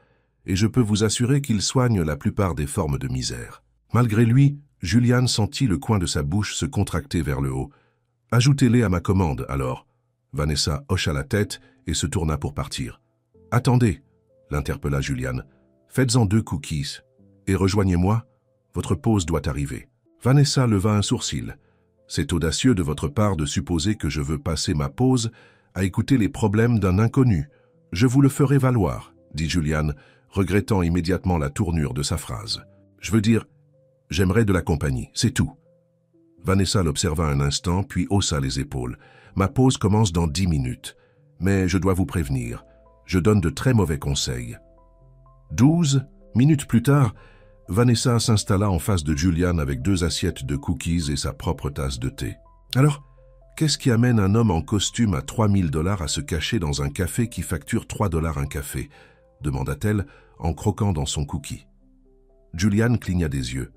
et je peux vous assurer qu'ils soignent la plupart des formes de misère. » Malgré lui, Julian sentit le coin de sa bouche se contracter vers le haut. « Ajoutez-les à ma commande, alors. » Vanessa hocha la tête et se tourna pour partir. « Attendez » l'interpella Julian. « Faites-en 2 cookies, et rejoignez-moi. Votre pause doit arriver. » Vanessa leva un sourcil. « C'est audacieux de votre part de supposer que je veux passer ma pause à écouter les problèmes d'un inconnu. Je vous le ferai valoir, » dit Julian, regrettant immédiatement la tournure de sa phrase. « Je veux dire, J'aimerais de la compagnie, c'est tout. Vanessa l'observa un instant, puis haussa les épaules. Ma pause commence dans 10 minutes. Mais je dois vous prévenir, je donne de très mauvais conseils. 12 minutes plus tard, Vanessa s'installa en face de Julian avec 2 assiettes de cookies et sa propre tasse de thé. Alors, qu'est-ce qui amène un homme en costume à 3000 $ à se cacher dans un café qui facture 3 $ un café demanda-t-elle en croquant dans son cookie. Julian cligna des yeux.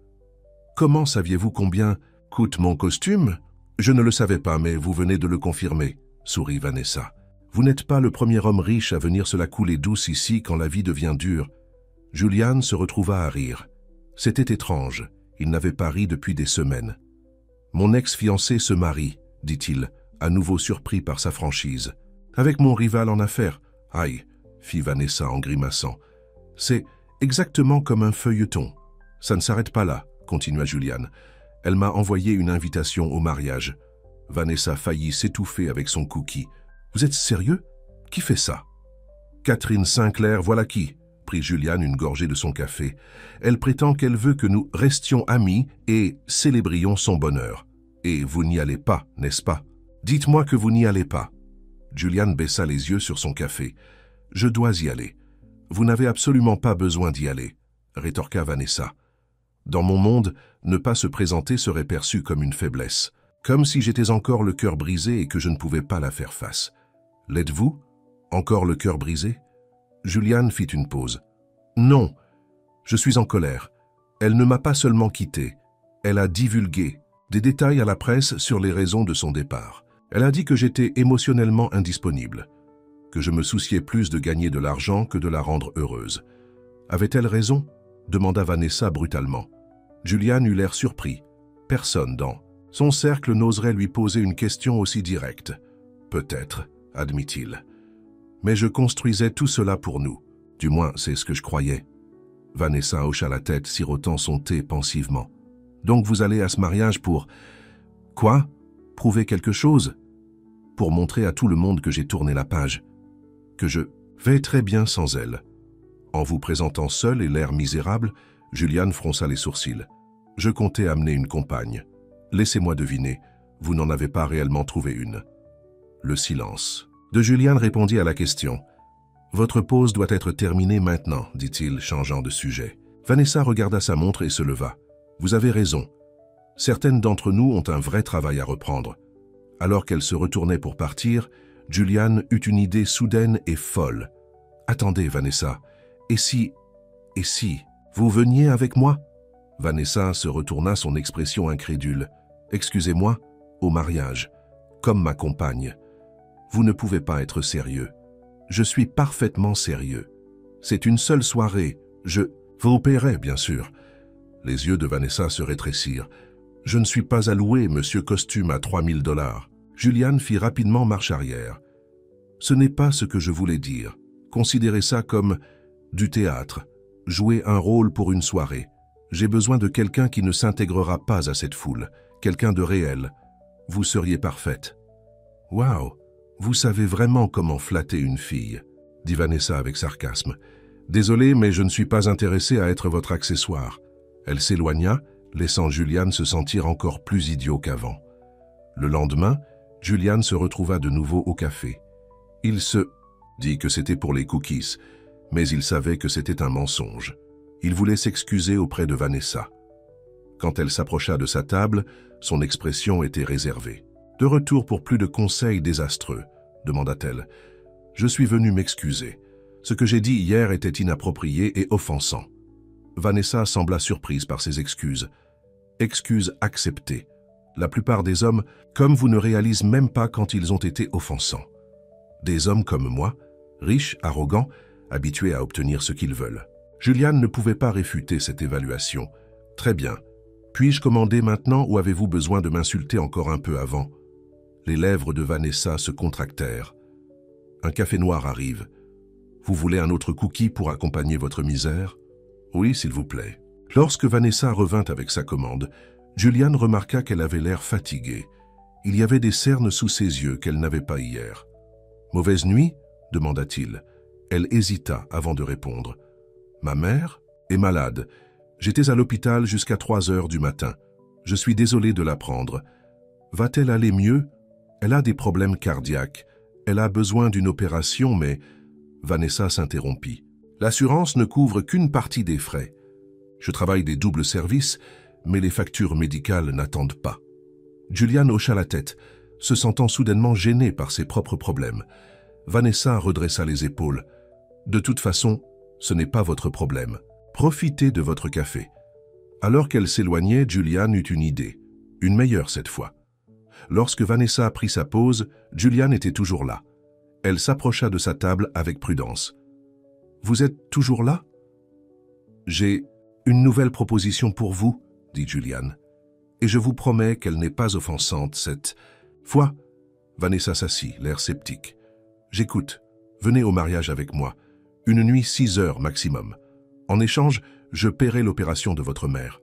Comment saviez-vous combien coûte mon costume? Je ne le savais pas, mais vous venez de le confirmer, sourit Vanessa. Vous n'êtes pas le premier homme riche à venir se la couler douce ici quand la vie devient dure. Julian se retrouva à rire. C'était étrange, il n'avait pas ri depuis des semaines. Mon ex-fiancé se marie, dit-il, à nouveau surpris par sa franchise. Avec mon rival en affaires. Aïe, fit Vanessa en grimaçant. C'est exactement comme un feuilleton. Ça ne s'arrête pas là, continua Julian. Elle m'a envoyé une invitation au mariage. Vanessa faillit s'étouffer avec son cookie. Vous êtes sérieux? Qui fait ça? Catherine Sinclair, voilà qui, prit Julian une gorgée de son café. Elle prétend qu'elle veut que nous restions amis et célébrions son bonheur. Et vous n'y allez pas, n'est-ce pas? Dites-moi que vous n'y allez pas. Julian baissa les yeux sur son café. Je dois y aller. Vous n'avez absolument pas besoin d'y aller, rétorqua Vanessa. Dans mon monde, ne pas se présenter serait perçu comme une faiblesse, comme si j'étais encore le cœur brisé et que je ne pouvais pas la faire face. L'êtes-vous? Encore le cœur brisé? Julian fit une pause. Non, je suis en colère. Elle ne m'a pas seulement quitté, elle a divulgué des détails à la presse sur les raisons de son départ. Elle a dit que j'étais émotionnellement indisponible, que je me souciais plus de gagner de l'argent que de la rendre heureuse. Avait-elle raison? Demanda Vanessa brutalement. Julian eut l'air surpris. Personne dans son cercle n'oserait lui poser une question aussi directe. Peut-être, admit-il. Mais je construisais tout cela pour nous. Du moins, c'est ce que je croyais. Vanessa hocha la tête, sirotant son thé pensivement. Donc vous allez à ce mariage pour... Quoi? Prouver quelque chose? Pour montrer à tout le monde que j'ai tourné la page. Que je vais très bien sans elle. En vous présentant seul et l'air misérable, Julian fronça les sourcils. Je comptais amener une compagne. Laissez-moi deviner, vous n'en avez pas réellement trouvé une. Le silence. De Julian répondit à la question. Votre pause doit être terminée maintenant, dit-il, changeant de sujet. Vanessa regarda sa montre et se leva. Vous avez raison. Certaines d'entre nous ont un vrai travail à reprendre. Alors qu'elle se retournait pour partir, Julian eut une idée soudaine et folle. Attendez, Vanessa. Et si, vous veniez avec moi? Vanessa se retourna, son expression incrédule. Excusez-moi, au mariage, comme ma compagne. Vous ne pouvez pas être sérieux. Je suis parfaitement sérieux. C'est une seule soirée. Vous paierez, bien sûr. Les yeux de Vanessa se rétrécirent. Je ne suis pas alloué, monsieur Costume, à 3000 $. Julian fit rapidement marche arrière. Ce n'est pas ce que je voulais dire. Considérez ça comme du théâtre. Jouer un rôle pour une soirée. J'ai besoin de quelqu'un qui ne s'intégrera pas à cette foule. Quelqu'un de réel. Vous seriez parfaite. Waouh, vous savez vraiment comment flatter une fille, dit Vanessa avec sarcasme. Désolé, mais je ne suis pas intéressé à être votre accessoire. Elle s'éloigna, laissant Julian se sentir encore plus idiot qu'avant. Le lendemain, Julian se retrouva de nouveau au café. Il se dit que c'était pour les cookies, mais il savait que c'était un mensonge. Il voulait s'excuser auprès de Vanessa. Quand elle s'approcha de sa table, son expression était réservée. « De retour pour plus de conseils désastreux ?» demanda-t-elle. « Je suis venu m'excuser. Ce que j'ai dit hier était inapproprié et offensant. » Vanessa sembla surprise par ses excuses. Excuses acceptées. La plupart des hommes, comme vous, ne réalisent même pas quand ils ont été offensants. Des hommes comme moi, riches, arrogants, habitués à obtenir ce qu'ils veulent. Julian ne pouvait pas réfuter cette évaluation. « Très bien. Puis-je commander maintenant ou avez-vous besoin de m'insulter encore un peu avant ?» Les lèvres de Vanessa se contractèrent. « Un café noir arrive. Vous voulez un autre cookie pour accompagner votre misère ?»« Oui, s'il vous plaît. » Lorsque Vanessa revint avec sa commande, Julian remarqua qu'elle avait l'air fatiguée. Il y avait des cernes sous ses yeux qu'elle n'avait pas hier. « Mauvaise nuit ?» demanda-t-il. Elle hésita avant de répondre. « Ma mère est malade. J'étais à l'hôpital jusqu'à 3 heures du matin. Je suis désolé de l'apprendre. Va-t-elle aller mieux? Elle a des problèmes cardiaques. Elle a besoin d'une opération, mais... Vanessa s'interrompit. L'assurance ne couvre qu'une partie des frais. Je travaille des doubles services, mais les factures médicales n'attendent pas. Julian hocha la tête, se sentant soudainement gêné par ses propres problèmes. Vanessa redressa les épaules. De toute façon, ce n'est pas votre problème. Profitez de votre café. Alors qu'elle s'éloignait, Julian eut une idée. Une meilleure cette fois. Lorsque Vanessa prit sa pause, Julian était toujours là. Elle s'approcha de sa table avec prudence. « Vous êtes toujours là ?»« J'ai une nouvelle proposition pour vous, » dit Julian. « Et je vous promets qu'elle n'est pas offensante cette fois. » Vanessa s'assit, l'air sceptique. « J'écoute. Venez au mariage avec moi. Une nuit 6 heures maximum. En échange, je paierai l'opération de votre mère. »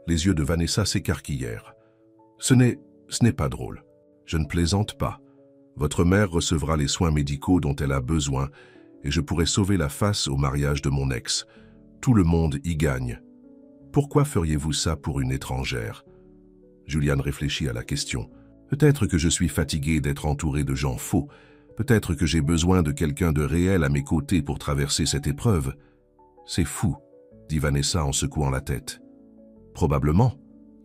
Les yeux de Vanessa s'écarquillèrent. « Ce n'est pas drôle. Je ne plaisante pas. Votre mère recevra les soins médicaux dont elle a besoin et je pourrai sauver la face au mariage de mon ex. Tout le monde y gagne. Pourquoi feriez-vous ça pour une étrangère ?» Julian réfléchit à la question. « Peut-être que je suis fatigué d'être entouré de gens faux. Peut-être que j'ai besoin de quelqu'un de réel à mes côtés pour traverser cette épreuve. »« C'est fou, » dit Vanessa en secouant la tête. « Probablement, »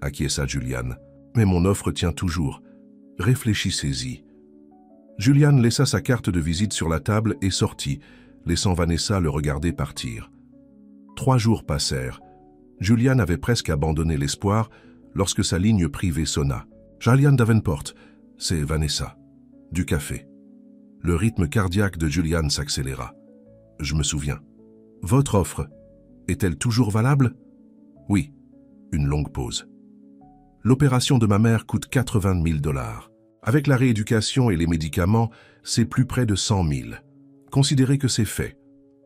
acquiesça Julian. « Mais mon offre tient toujours. Réfléchissez-y. » Julian laissa sa carte de visite sur la table et sortit, laissant Vanessa le regarder partir. 3 jours passèrent. Julian avait presque abandonné l'espoir lorsque sa ligne privée sonna. « Julian Davenport, c'est Vanessa. Du café. » Le rythme cardiaque de Julian s'accéléra. « Je me souviens. Votre offre, est-elle toujours valable ?»« Oui. » Une longue pause. « L'opération de ma mère coûte 80 000 $. Avec la rééducation et les médicaments, c'est plus près de 100 000. Considérez que c'est fait. »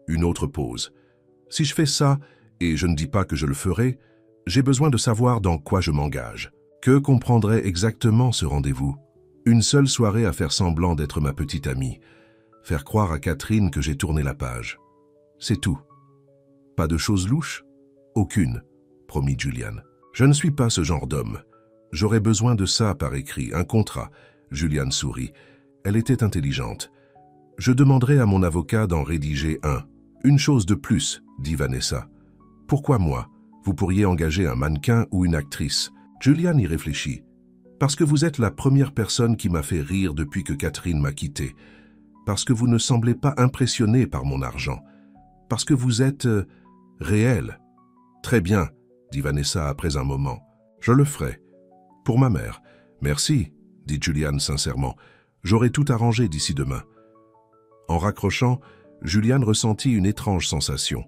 Une autre pause. « Si je fais ça, et je ne dis pas que je le ferai, j'ai besoin de savoir dans quoi je m'engage. Que comprendrait exactement ce rendez-vous? Une seule soirée à faire semblant d'être ma petite amie. Faire croire à Catherine que j'ai tourné la page. C'est tout. Pas de choses louches? Aucune, promit Julian. Je ne suis pas ce genre d'homme. J'aurais besoin de ça par écrit, un contrat. Julian sourit. Elle était intelligente. Je demanderai à mon avocat d'en rédiger un. Une chose de plus, dit Vanessa. Pourquoi moi? Vous pourriez engager un mannequin ou une actrice. Julian y réfléchit. Parce que vous êtes la première personne qui m'a fait rire depuis que Catherine m'a quitté. Parce que vous ne semblez pas impressionné par mon argent. Parce que vous êtes réel. Très bien, dit Vanessa après un moment. Je le ferai. Pour ma mère. Merci, dit Julian sincèrement. J'aurai tout arrangé d'ici demain. En raccrochant, Julian ressentit une étrange sensation.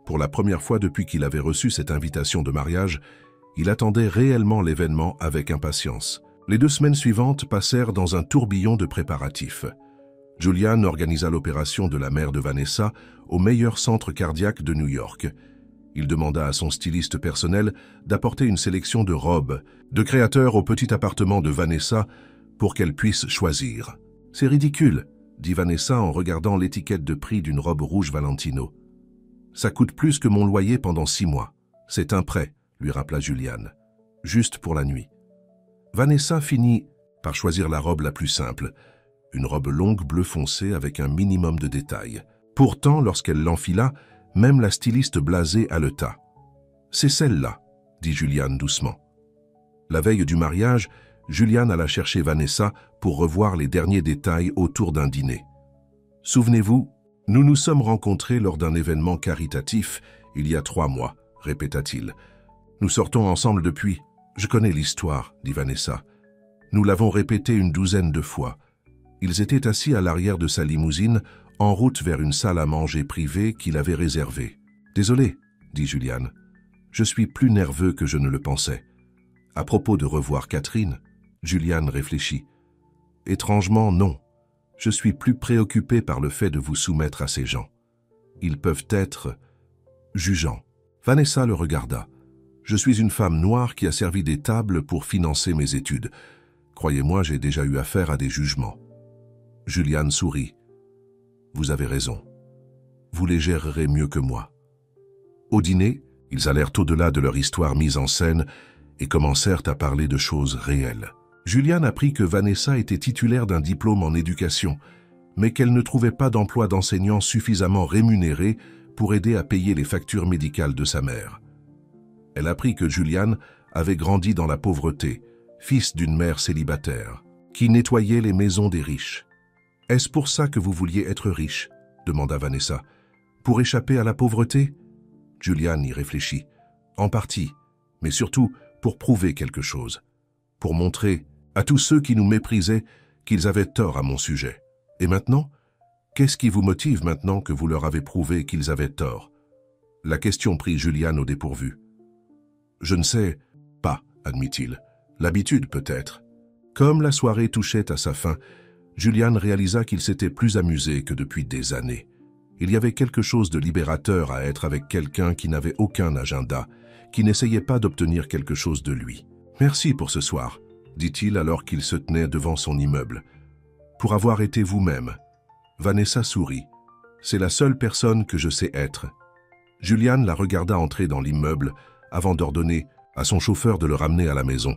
Pour la première fois depuis qu'il avait reçu cette invitation de mariage, il attendait réellement l'événement avec impatience. Les 2 semaines suivantes passèrent dans un tourbillon de préparatifs. Julian organisa l'opération de la mère de Vanessa au meilleur centre cardiaque de New York. Il demanda à son styliste personnel d'apporter une sélection de robes, de créateurs au petit appartement de Vanessa pour qu'elle puisse choisir. « C'est ridicule, » dit Vanessa en regardant l'étiquette de prix d'une robe rouge Valentino. « Ça coûte plus que mon loyer pendant 6 mois. C'est un prêt, » lui rappela Julian. « Juste pour la nuit. » Vanessa finit par choisir la robe la plus simple, une robe longue bleu foncé avec un minimum de détails. Pourtant, lorsqu'elle l'enfila, même la styliste blasée haleta. « C'est celle-là, » dit Julian doucement. La veille du mariage, Julian alla chercher Vanessa pour revoir les derniers détails autour d'un dîner. « Souvenez-vous, nous nous sommes rencontrés lors d'un événement caritatif il y a 3 mois, » répéta-t-il. « Nous sortons ensemble depuis. Je connais l'histoire, » dit Vanessa. « Nous l'avons répété une 12aine de fois. » Ils étaient assis à l'arrière de sa limousine, en route vers une salle à manger privée qu'il avait réservée. « Désolé, » dit Julian. « Je suis plus nerveux que je ne le pensais. » À propos de revoir Catherine, Julian réfléchit. « Étrangement, non. Je suis plus préoccupé par le fait de vous soumettre à ces gens. Ils peuvent être jugeants. » Vanessa le regarda. « Je suis une femme noire qui a servi des tables pour financer mes études. Croyez-moi, j'ai déjà eu affaire à des jugements. » Julian sourit. « Vous avez raison. Vous les gérerez mieux que moi. » Au dîner, Ils allèrent au-delà de leur histoire mise en scène et commencèrent à parler de choses réelles. Julian apprit que Vanessa était titulaire d'un diplôme en éducation, mais qu'elle ne trouvait pas d'emploi d'enseignant suffisamment rémunéré pour aider à payer les factures médicales de sa mère. Elle apprit que Julian avait grandi dans la pauvreté, fils d'une mère célibataire, qui nettoyait les maisons des riches. « Est-ce pour ça que vous vouliez être riche ?» demanda Vanessa. « Pour échapper à la pauvreté ?» Julian y réfléchit. « En partie, mais surtout pour prouver quelque chose, pour montrer à tous ceux qui nous méprisaient qu'ils avaient tort à mon sujet. Et maintenant, qu'est-ce qui vous motive maintenant que vous leur avez prouvé qu'ils avaient tort ?» La question prit Julian au dépourvu. « Je ne sais pas, admit-il. L'habitude peut-être. » Comme la soirée touchait à sa fin, Julian réalisa qu'il s'était plus amusé que depuis des années. Il y avait quelque chose de libérateur à être avec quelqu'un qui n'avait aucun agenda, qui n'essayait pas d'obtenir quelque chose de lui. « Merci pour ce soir, » dit-il alors qu'il se tenait devant son immeuble. « Pour avoir été vous-même. » Vanessa sourit. « C'est la seule personne que je sais être. » Julian la regarda entrer dans l'immeuble avant d'ordonner à son chauffeur de le ramener à la maison.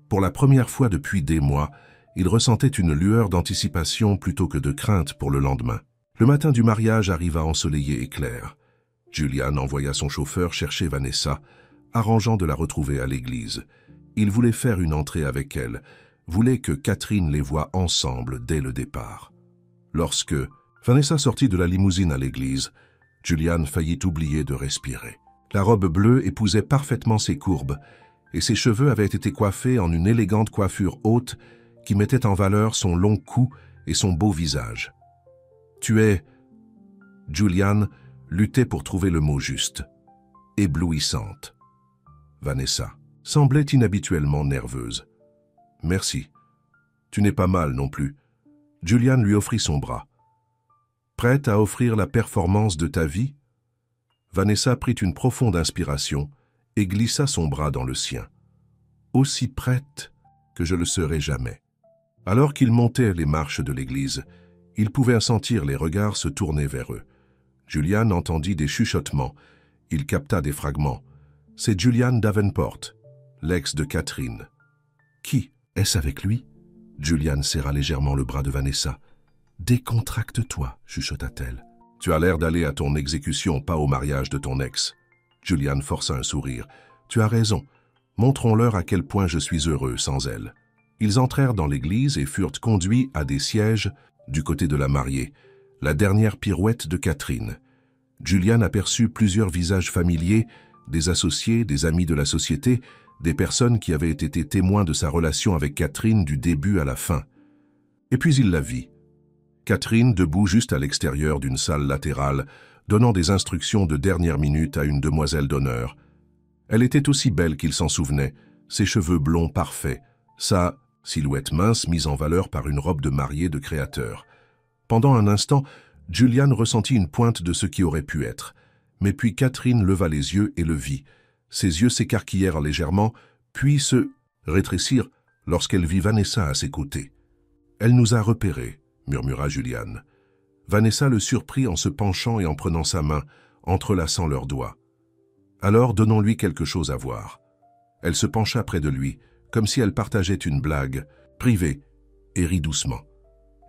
Pour la première fois depuis des mois, il ressentait une lueur d'anticipation plutôt que de crainte pour le lendemain. Le matin du mariage arriva ensoleillé et clair. Julian envoya son chauffeur chercher Vanessa, arrangeant de la retrouver à l'église. Il voulait faire une entrée avec elle, voulait que Catherine les voie ensemble dès le départ. Lorsque Vanessa sortit de la limousine à l'église, Julian faillit oublier de respirer. La robe bleue épousait parfaitement ses courbes, et ses cheveux avaient été coiffés en une élégante coiffure haute qui mettait en valeur son long cou et son beau visage. « Tu es... » Julian luttait pour trouver le mot juste. « Éblouissante. » Vanessa semblait inhabituellement nerveuse. « Merci. Tu n'es pas mal non plus. » Julian lui offrit son bras. « Prête à offrir la performance de ta vie ?» Vanessa prit une profonde inspiration et glissa son bras dans le sien. « Aussi prête que je le serai jamais. » Alors qu'ils montaient les marches de l'église, il pouvait sentir les regards se tourner vers eux. Julian entendit des chuchotements. Il capta des fragments. C'est Julian Davenport, l'ex de Catherine. « Qui? Est-ce avec lui ?» Julian serra légèrement le bras de Vanessa. « Décontracte-toi, chuchota-t-elle. Tu as l'air d'aller à ton exécution, pas au mariage de ton ex. » Julian força un sourire. « Tu as raison. Montrons-leur à quel point je suis heureux sans elle. » Ils entrèrent dans l'église et furent conduits à des sièges du côté de la mariée, la dernière pirouette de Catherine. Julian aperçut plusieurs visages familiers, des associés, des amis de la société, des personnes qui avaient été témoins de sa relation avec Catherine du début à la fin. Et puis il la vit. Catherine debout juste à l'extérieur d'une salle latérale, donnant des instructions de dernière minute à une demoiselle d'honneur. Elle était aussi belle qu'il s'en souvenait, ses cheveux blonds parfaits, sa silhouette mince mise en valeur par une robe de mariée de créateur. Pendant un instant, Julian ressentit une pointe de ce qui aurait pu être. Mais puis Catherine leva les yeux et le vit. Ses yeux s'écarquillèrent légèrement, puis se rétrécirent lorsqu'elle vit Vanessa à ses côtés. « Elle nous a repérés », murmura Julian. Vanessa le surprit en se penchant et en prenant sa main, entrelaçant leurs doigts. « Alors donnons-lui quelque chose à voir. » Elle se pencha près de lui, comme si elle partageait une blague, privée, et rit doucement.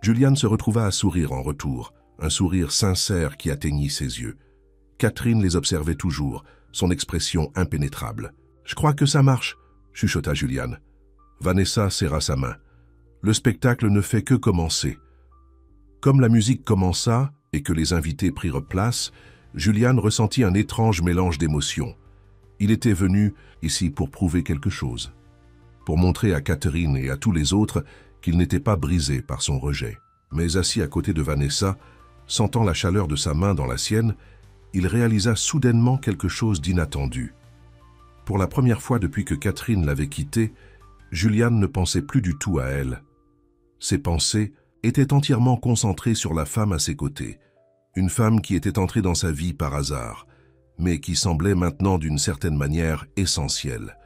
Julian se retrouva à sourire en retour, un sourire sincère qui atteignit ses yeux. Catherine les observait toujours, son expression impénétrable. « Je crois que ça marche », chuchota Julian. Vanessa serra sa main. Le spectacle ne fait que commencer. Comme la musique commença et que les invités prirent place, Julian ressentit un étrange mélange d'émotions. Il était venu ici pour prouver quelque chose, pour montrer à Catherine et à tous les autres qu'il n'était pas brisé par son rejet. Mais assis à côté de Vanessa, sentant la chaleur de sa main dans la sienne, il réalisa soudainement quelque chose d'inattendu. Pour la première fois depuis que Catherine l'avait quitté, Julian ne pensait plus du tout à elle. Ses pensées étaient entièrement concentrées sur la femme à ses côtés, une femme qui était entrée dans sa vie par hasard, mais qui semblait maintenant d'une certaine manière essentielle.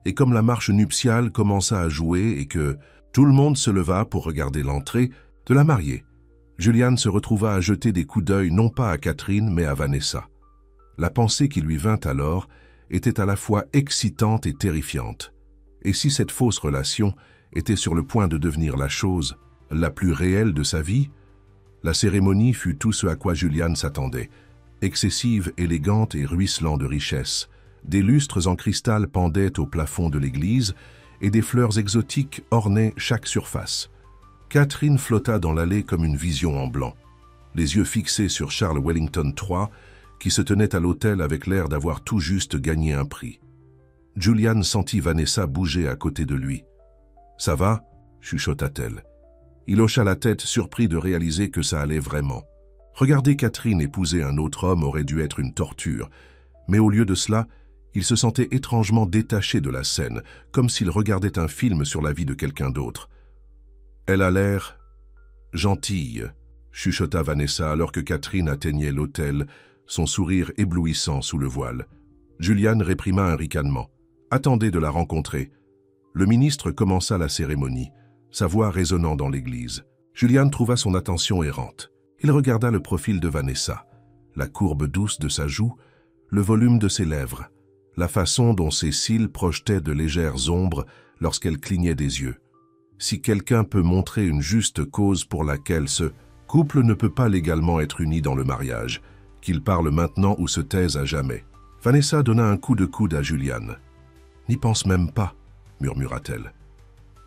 Et comme la marche nuptiale commença à jouer et que tout le monde se leva pour regarder l'entrée de la mariée, Julian se retrouva à jeter des coups d'œil non pas à Catherine mais à Vanessa. La pensée qui lui vint alors était à la fois excitante et terrifiante. Et si cette fausse relation était sur le point de devenir la chose la plus réelle de sa vie? La cérémonie fut tout ce à quoi Julian s'attendait. Excessive, élégante et ruisselant de richesse. Des lustres en cristal pendaient au plafond de l'église et des fleurs exotiques ornaient chaque surface. Catherine flotta dans l'allée comme une vision en blanc, les yeux fixés sur Charles Wellington III, qui se tenait à l'autel avec l'air d'avoir tout juste gagné un prix. Julian sentit Vanessa bouger à côté de lui. « Ça va ?» chuchota-t-elle. Il hocha la tête, surpris de réaliser que ça allait vraiment. Regarder Catherine épouser un autre homme aurait dû être une torture, mais au lieu de cela, il se sentait étrangement détaché de la scène, comme s'il regardait un film sur la vie de quelqu'un d'autre. « Elle a l'air gentille », chuchota Vanessa alors que Catherine atteignait l'autel, son sourire éblouissant sous le voile. Julian réprima un ricanement. « Attendez de la rencontrer. » Le ministre commença la cérémonie, sa voix résonnant dans l'église. Julian trouva son attention errante. Il regarda le profil de Vanessa, la courbe douce de sa joue, le volume de ses lèvres, la façon dont ses cils projetaient de légères ombres lorsqu'elle clignait des yeux. Si quelqu'un peut montrer une juste cause pour laquelle ce couple ne peut pas légalement être uni dans le mariage, qu'il parle maintenant ou se taise à jamais. Vanessa donna un coup de coude à Julian. « N'y pense même pas », murmura-t-elle.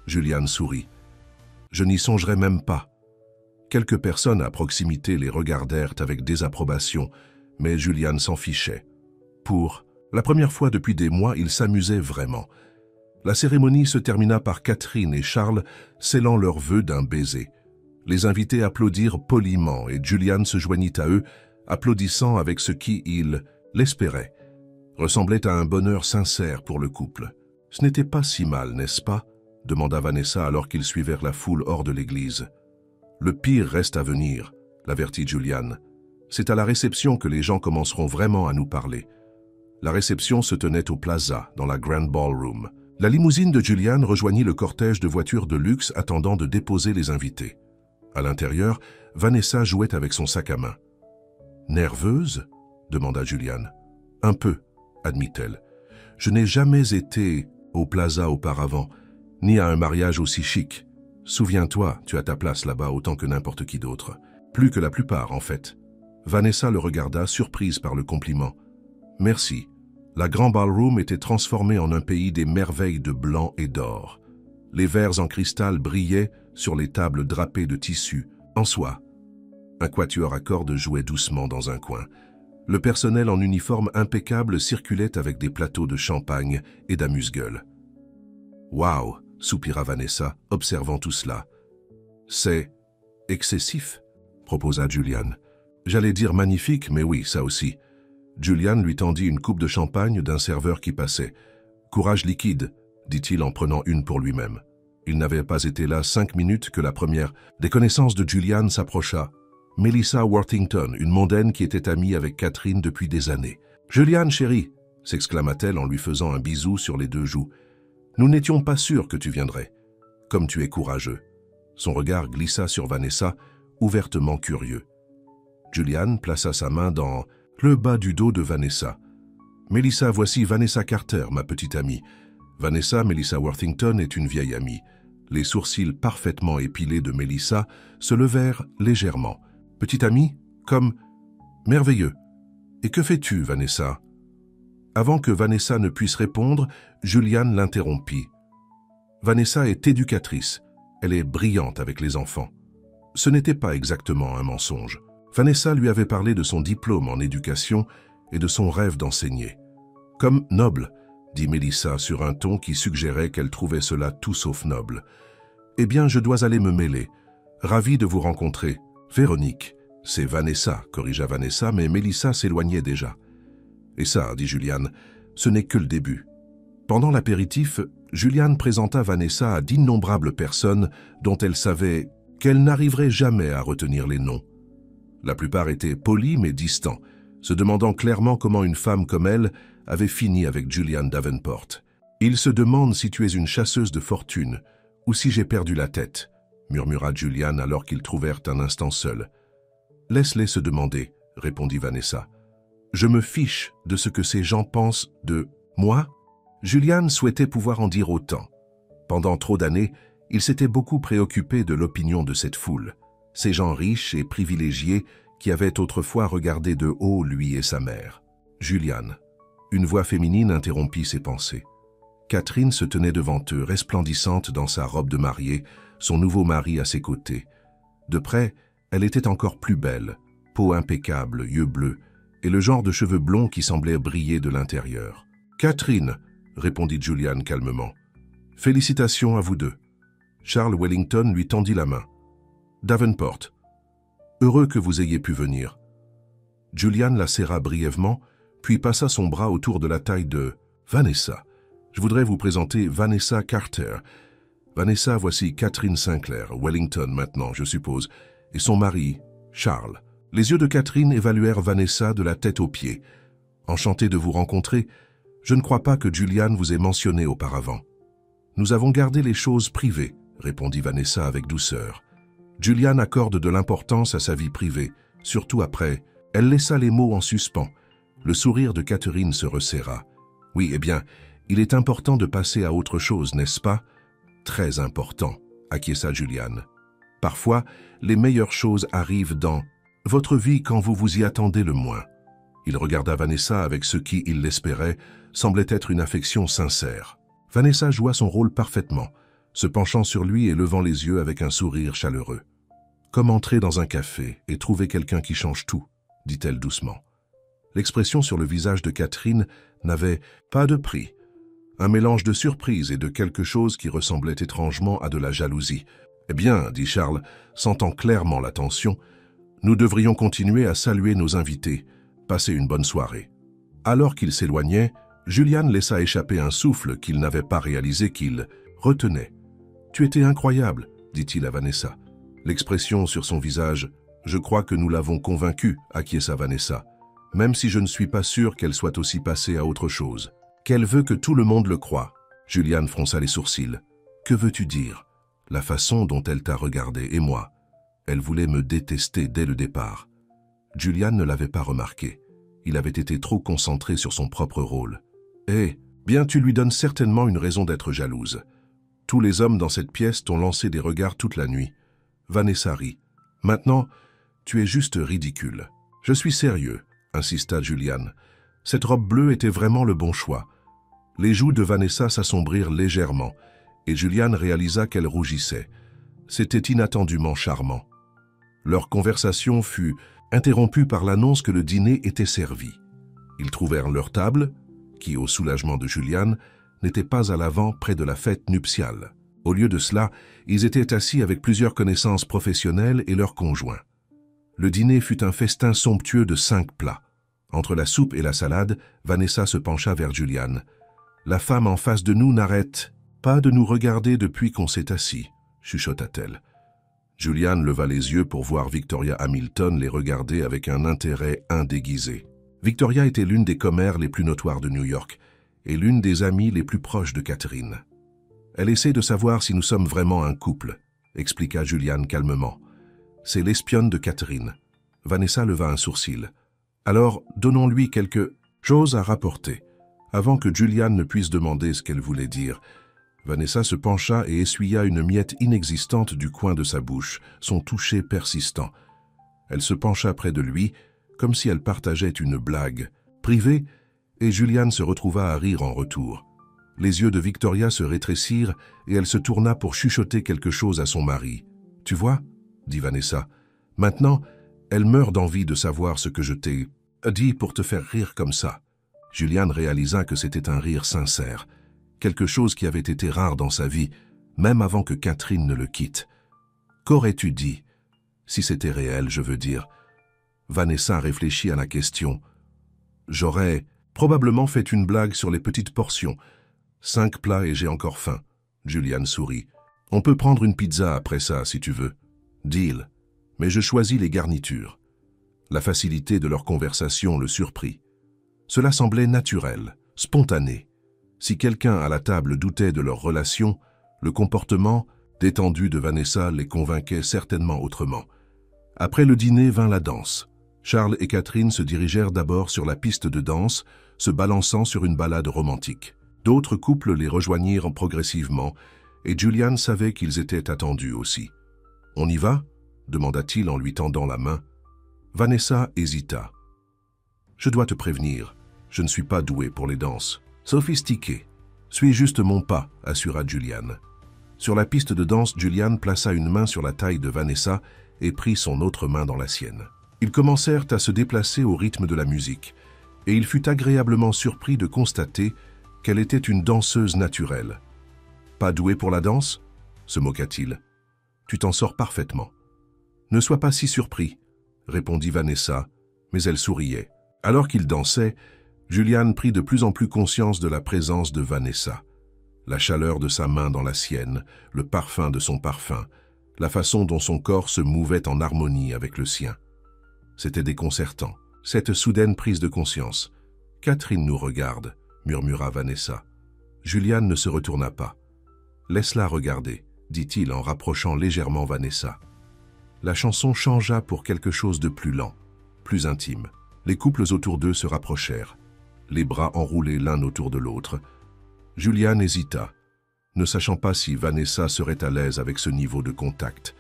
Julian sourit. « Je n'y songerai même pas. » Quelques personnes à proximité les regardèrent avec désapprobation, mais Julian s'en fichait. Pour la première fois depuis des mois, il s'amusait vraiment. La cérémonie se termina par Catherine et Charles scellant leurs vœux d'un baiser. Les invités applaudirent poliment et Julian se joignit à eux, applaudissant avec ce qui, il l'espérait, ressemblait à un bonheur sincère pour le couple. « Ce n'était pas si mal, n'est-ce pas ?» demanda Vanessa alors qu'ils suivèrent la foule hors de l'église. « Le pire reste à venir », l'avertit Julian. « C'est à la réception que les gens commenceront vraiment à nous parler. » La réception se tenait au Plaza, dans la Grand Ballroom. La limousine de Julian rejoignit le cortège de voitures de luxe attendant de déposer les invités. À l'intérieur, Vanessa jouait avec son sac à main. « Nerveuse ?» demanda Julian. « Un peu », admit-elle. « Je n'ai jamais été au Plaza auparavant, ni à un mariage aussi chic. Souviens-toi, tu as ta place là-bas autant que n'importe qui d'autre. Plus que la plupart, en fait. » Vanessa le regarda, surprise par le compliment. « Merci. » La Grand Ballroom était transformée en un pays des merveilles de blanc et d'or. Les verres en cristal brillaient sur les tables drapées de tissu, en soie. Un quatuor à cordes jouait doucement dans un coin. Le personnel en uniforme impeccable circulait avec des plateaux de champagne et d'amuse-gueules. « Waouh !» soupira Vanessa, observant tout cela. « C'est excessif ?» proposa Julian. « J'allais dire magnifique, mais oui, ça aussi. » Julian lui tendit une coupe de champagne d'un serveur qui passait. « Courage liquide », dit-il en prenant une pour lui-même. Il n'avait pas été là 5 minutes que la première des connaissances de Julian s'approcha. Melissa Worthington, une mondaine qui était amie avec Catherine depuis des années. « Julian, chérie !» s'exclama-t-elle en lui faisant un bisou sur les 2 joues. « Nous n'étions pas sûrs que tu viendrais. Comme tu es courageux. » Son regard glissa sur Vanessa, ouvertement curieux. Julian plaça sa main dans le bas du dos de Vanessa. « Melissa, voici Vanessa Carter, ma petite amie. Vanessa, Melissa Worthington est une vieille amie. » Les sourcils parfaitement épilés de Melissa se levèrent légèrement. « Petite amie, comme merveilleux. Et que fais-tu, Vanessa ?» Avant que Vanessa ne puisse répondre, Julian l'interrompit. « Vanessa est éducatrice. Elle est brillante avec les enfants. » Ce n'était pas exactement un mensonge. Vanessa lui avait parlé de son diplôme en éducation et de son rêve d'enseigner. « Comme noble », dit Melissa sur un ton qui suggérait qu'elle trouvait cela tout sauf noble. « Eh bien, je dois aller me mêler. Ravi de vous rencontrer. Véronique. » « C'est Vanessa, corrigea Vanessa, mais Melissa s'éloignait déjà. « Et ça, dit Julian, ce n'est que le début. » Pendant l'apéritif, Julian présenta Vanessa à d'innombrables personnes dont elle savait qu'elle n'arriverait jamais à retenir les noms. La plupart étaient polis mais distants, se demandant clairement comment une femme comme elle avait fini avec Julian Davenport. « Il se demande si tu es une chasseuse de fortune ou si j'ai perdu la tête, » murmura Julian alors qu'ils trouvèrent un instant seuls. « Laisse-les se demander, » répondit Vanessa. « Je me fiche de ce que ces gens pensent de moi. Julian souhaitait pouvoir en dire autant. Pendant trop d'années, il s'était beaucoup préoccupé de l'opinion de cette foule, ces gens riches et privilégiés qui avaient autrefois regardé de haut lui et sa mère. Julian. Une voix féminine interrompit ses pensées. Catherine se tenait devant eux, resplendissante dans sa robe de mariée, son nouveau mari à ses côtés. De près, elle était encore plus belle, peau impeccable, yeux bleus, et le genre de cheveux blonds qui semblait briller de l'intérieur. « Catherine !» répondit Julian calmement. « Félicitations à vous deux. » Charles Wellington lui tendit la main. « Davenport, heureux que vous ayez pu venir. » Julian la serra brièvement, puis passa son bras autour de la taille de Vanessa. « Je voudrais vous présenter Vanessa Carter. Vanessa, voici Catherine Sinclair, Wellington maintenant, je suppose, et son mari, Charles. » Les yeux de Catherine évaluèrent Vanessa de la tête aux pieds. « Enchanté de vous rencontrer. Je ne crois pas que Julian vous ait mentionné auparavant. »« Nous avons gardé les choses privées, » répondit Vanessa avec douceur. Julian accorde de l'importance à sa vie privée, surtout après. Elle laissa les mots en suspens. Le sourire de Catherine se resserra. « Oui, eh bien, il est important de passer à autre chose, n'est-ce pas ?»« Très important, » acquiesça Julian. « Parfois, les meilleures choses arrivent dans votre vie quand vous vous y attendez le moins. » Il regarda Vanessa avec ce qui, il l'espérait, semblait être une affection sincère. Vanessa joua son rôle parfaitement, se penchant sur lui et levant les yeux avec un sourire chaleureux. « Comme entrer dans un café et trouver quelqu'un qui change tout, » dit-elle doucement. L'expression sur le visage de Catherine n'avait pas de prix. Un mélange de surprise et de quelque chose qui ressemblait étrangement à de la jalousie. « Eh bien, dit Charles, sentant clairement la tension, nous devrions continuer à saluer nos invités. Passer une bonne soirée. » Alors qu'il s'éloignait, Julian laissa échapper un souffle qu'il n'avait pas réalisé qu'il retenait. « Tu étais incroyable, » dit-il à Vanessa. L'expression sur son visage, « Je crois que nous l'avons convaincue, » acquiesça Vanessa, même si je ne suis pas sûr qu'elle soit aussi passée à autre chose. Qu'elle veut que tout le monde le croie. Julian fronça les sourcils. « Que veux-tu dire ?» La façon dont elle t'a regardé, et moi. Elle voulait me détester dès le départ. Julian ne l'avait pas remarqué. Il avait été trop concentré sur son propre rôle. « Eh, bien tu lui donnes certainement une raison d'être jalouse. Tous les hommes dans cette pièce t'ont lancé des regards toute la nuit. » Vanessa rit. « Maintenant, tu es juste ridicule. »« Je suis sérieux, » insista Julian. Cette robe bleue était vraiment le bon choix. Les joues de Vanessa s'assombrirent légèrement, et Julian réalisa qu'elle rougissait. C'était inattendument charmant. Leur conversation fut interrompue par l'annonce que le dîner était servi. Ils trouvèrent leur table, qui, au soulagement de Julian, n'était pas à l'avant près de la fête nuptiale. Au lieu de cela, ils étaient assis avec plusieurs connaissances professionnelles et leurs conjoints. Le dîner fut un festin somptueux de 5 plats. Entre la soupe et la salade, Vanessa se pencha vers Julian. « La femme en face de nous n'arrête pas de nous regarder depuis qu'on s'est assis, » chuchota-t-elle. Julian leva les yeux pour voir Victoria Hamilton les regarder avec un intérêt indéguisé. Victoria était l'une des commères les plus notoires de New York et l'une des amies les plus proches de Catherine. « Elle essaie de savoir si nous sommes vraiment un couple, » expliqua Julian calmement. « C'est l'espionne de Catherine. » Vanessa leva un sourcil. « Alors, donnons-lui quelque chose à rapporter. » Avant que Julian ne puisse demander ce qu'elle voulait dire, Vanessa se pencha et essuya une miette inexistante du coin de sa bouche, son toucher persistant. Elle se pencha près de lui, comme si elle partageait une blague privée, et Julian se retrouva à rire en retour. Les yeux de Victoria se rétrécirent et elle se tourna pour chuchoter quelque chose à son mari. « Tu vois ?» dit Vanessa. « Maintenant, elle meurt d'envie de savoir ce que je t'ai dit pour te faire rire comme ça. » Julian réalisa que c'était un rire sincère, quelque chose qui avait été rare dans sa vie, même avant que Catherine ne le quitte. « Qu'aurais-tu dit? Si c'était réel, je veux dire. » Vanessa réfléchit à la question. « J'aurais probablement fait une blague sur les petites portions. 5 plats et j'ai encore faim. » Julian sourit. « On peut prendre une pizza après ça, si tu veux. » Deal. Mais je choisis les garnitures. La facilité de leur conversation le surprit. Cela semblait naturel, spontané. Si quelqu'un à la table doutait de leur relation, le comportement détendu de Vanessa les convainquait certainement autrement. Après le dîner vint la danse. Charles et Catherine se dirigèrent d'abord sur la piste de danse, se balançant sur une ballade romantique. D'autres couples les rejoignirent progressivement, et Julian savait qu'ils étaient attendus aussi. « On y va » demanda-t-il en lui tendant la main. Vanessa hésita. « Je dois te prévenir, je ne suis pas doué pour les danses. Sophistiqué. Suis juste mon pas, assura Julian. Sur la piste de danse, Julian plaça une main sur la taille de Vanessa et prit son autre main dans la sienne. Ils commencèrent à se déplacer au rythme de la musique, et il fut agréablement surpris de constater qu'elle était une danseuse naturelle. « Pas douée pour la danse ?» se moqua-t-il. « Tu t'en sors parfaitement. »« Ne sois pas si surpris, » répondit Vanessa, mais elle souriait. Alors qu'ils dansaient, Julian prit de plus en plus conscience de la présence de Vanessa. La chaleur de sa main dans la sienne, le parfum de son parfum, la façon dont son corps se mouvait en harmonie avec le sien. C'était déconcertant, cette soudaine prise de conscience. « Catherine nous regarde », murmura Vanessa. Julian ne se retourna pas. « Laisse-la regarder », dit-il en rapprochant légèrement Vanessa. La chanson changea pour quelque chose de plus lent, plus intime. Les couples autour d'eux se rapprochèrent, les bras enroulés l'un autour de l'autre. Julian hésita, ne sachant pas si Vanessa serait à l'aise avec ce niveau de contact.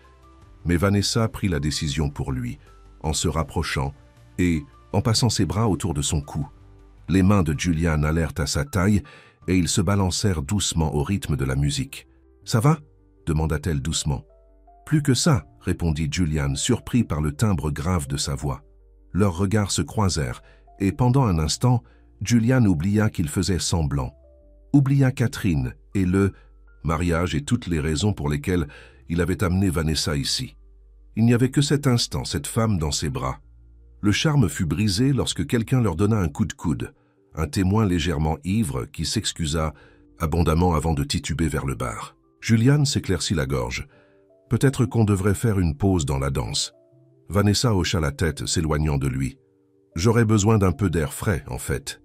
Mais Vanessa prit la décision pour lui, en se rapprochant et en passant ses bras autour de son cou. Les mains de Julian allèrent à sa taille et ils se balancèrent doucement au rythme de la musique. « Ça va » demanda-t-elle doucement. « Plus que ça » répondit Julian, surpris par le timbre grave de sa voix. Leurs regards se croisèrent et pendant un instant, Julian oublia qu'il faisait semblant. Oublia Catherine et le mariage et toutes les raisons pour lesquelles il avait amené Vanessa ici. Il n'y avait que cet instant, cette femme dans ses bras. Le charme fut brisé lorsque quelqu'un leur donna un coup de coude, un témoin légèrement ivre qui s'excusa abondamment avant de tituber vers le bar. Julian s'éclaircit la gorge. Peut-être qu'on devrait faire une pause dans la danse. Vanessa hocha la tête, s'éloignant de lui. J'aurais besoin d'un peu d'air frais, en fait.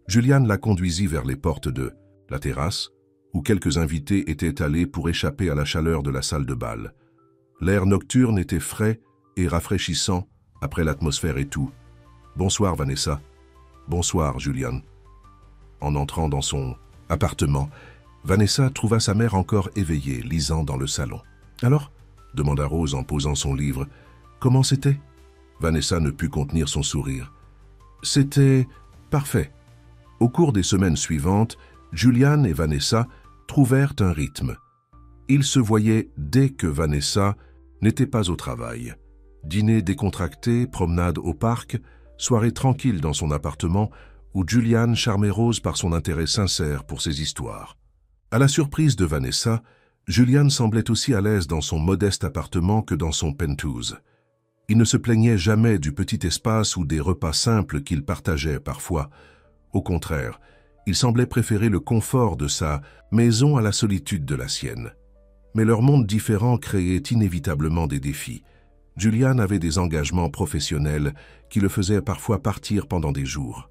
Julian la conduisit vers les portes de la terrasse, où quelques invités étaient allés pour échapper à la chaleur de la salle de bal. L'air nocturne était frais et rafraîchissant après l'atmosphère et tout. « Bonsoir, Vanessa. »« Bonsoir, Julian. » En entrant dans son appartement, Vanessa trouva sa mère encore éveillée, lisant dans le salon. « Alors ?» demanda Rose en posant son livre. « Comment c'était ?» Vanessa ne put contenir son sourire. « C'était parfait. » Au cours des semaines suivantes, Julian et Vanessa trouvèrent un rythme. Ils se voyaient dès que Vanessa n'était pas au travail. Dîner décontracté, promenade au parc, soirée tranquille dans son appartement où Julian charmait Rose par son intérêt sincère pour ses histoires. À la surprise de Vanessa, Julian semblait aussi à l'aise dans son modeste appartement que dans son penthouse. Il ne se plaignait jamais du petit espace ou des repas simples qu'il partageait parfois. Au contraire, il semblait préférer le confort de sa maison à la solitude de la sienne. Mais leurs mondes différents créaient inévitablement des défis. Julian avait des engagements professionnels qui le faisaient parfois partir pendant des jours.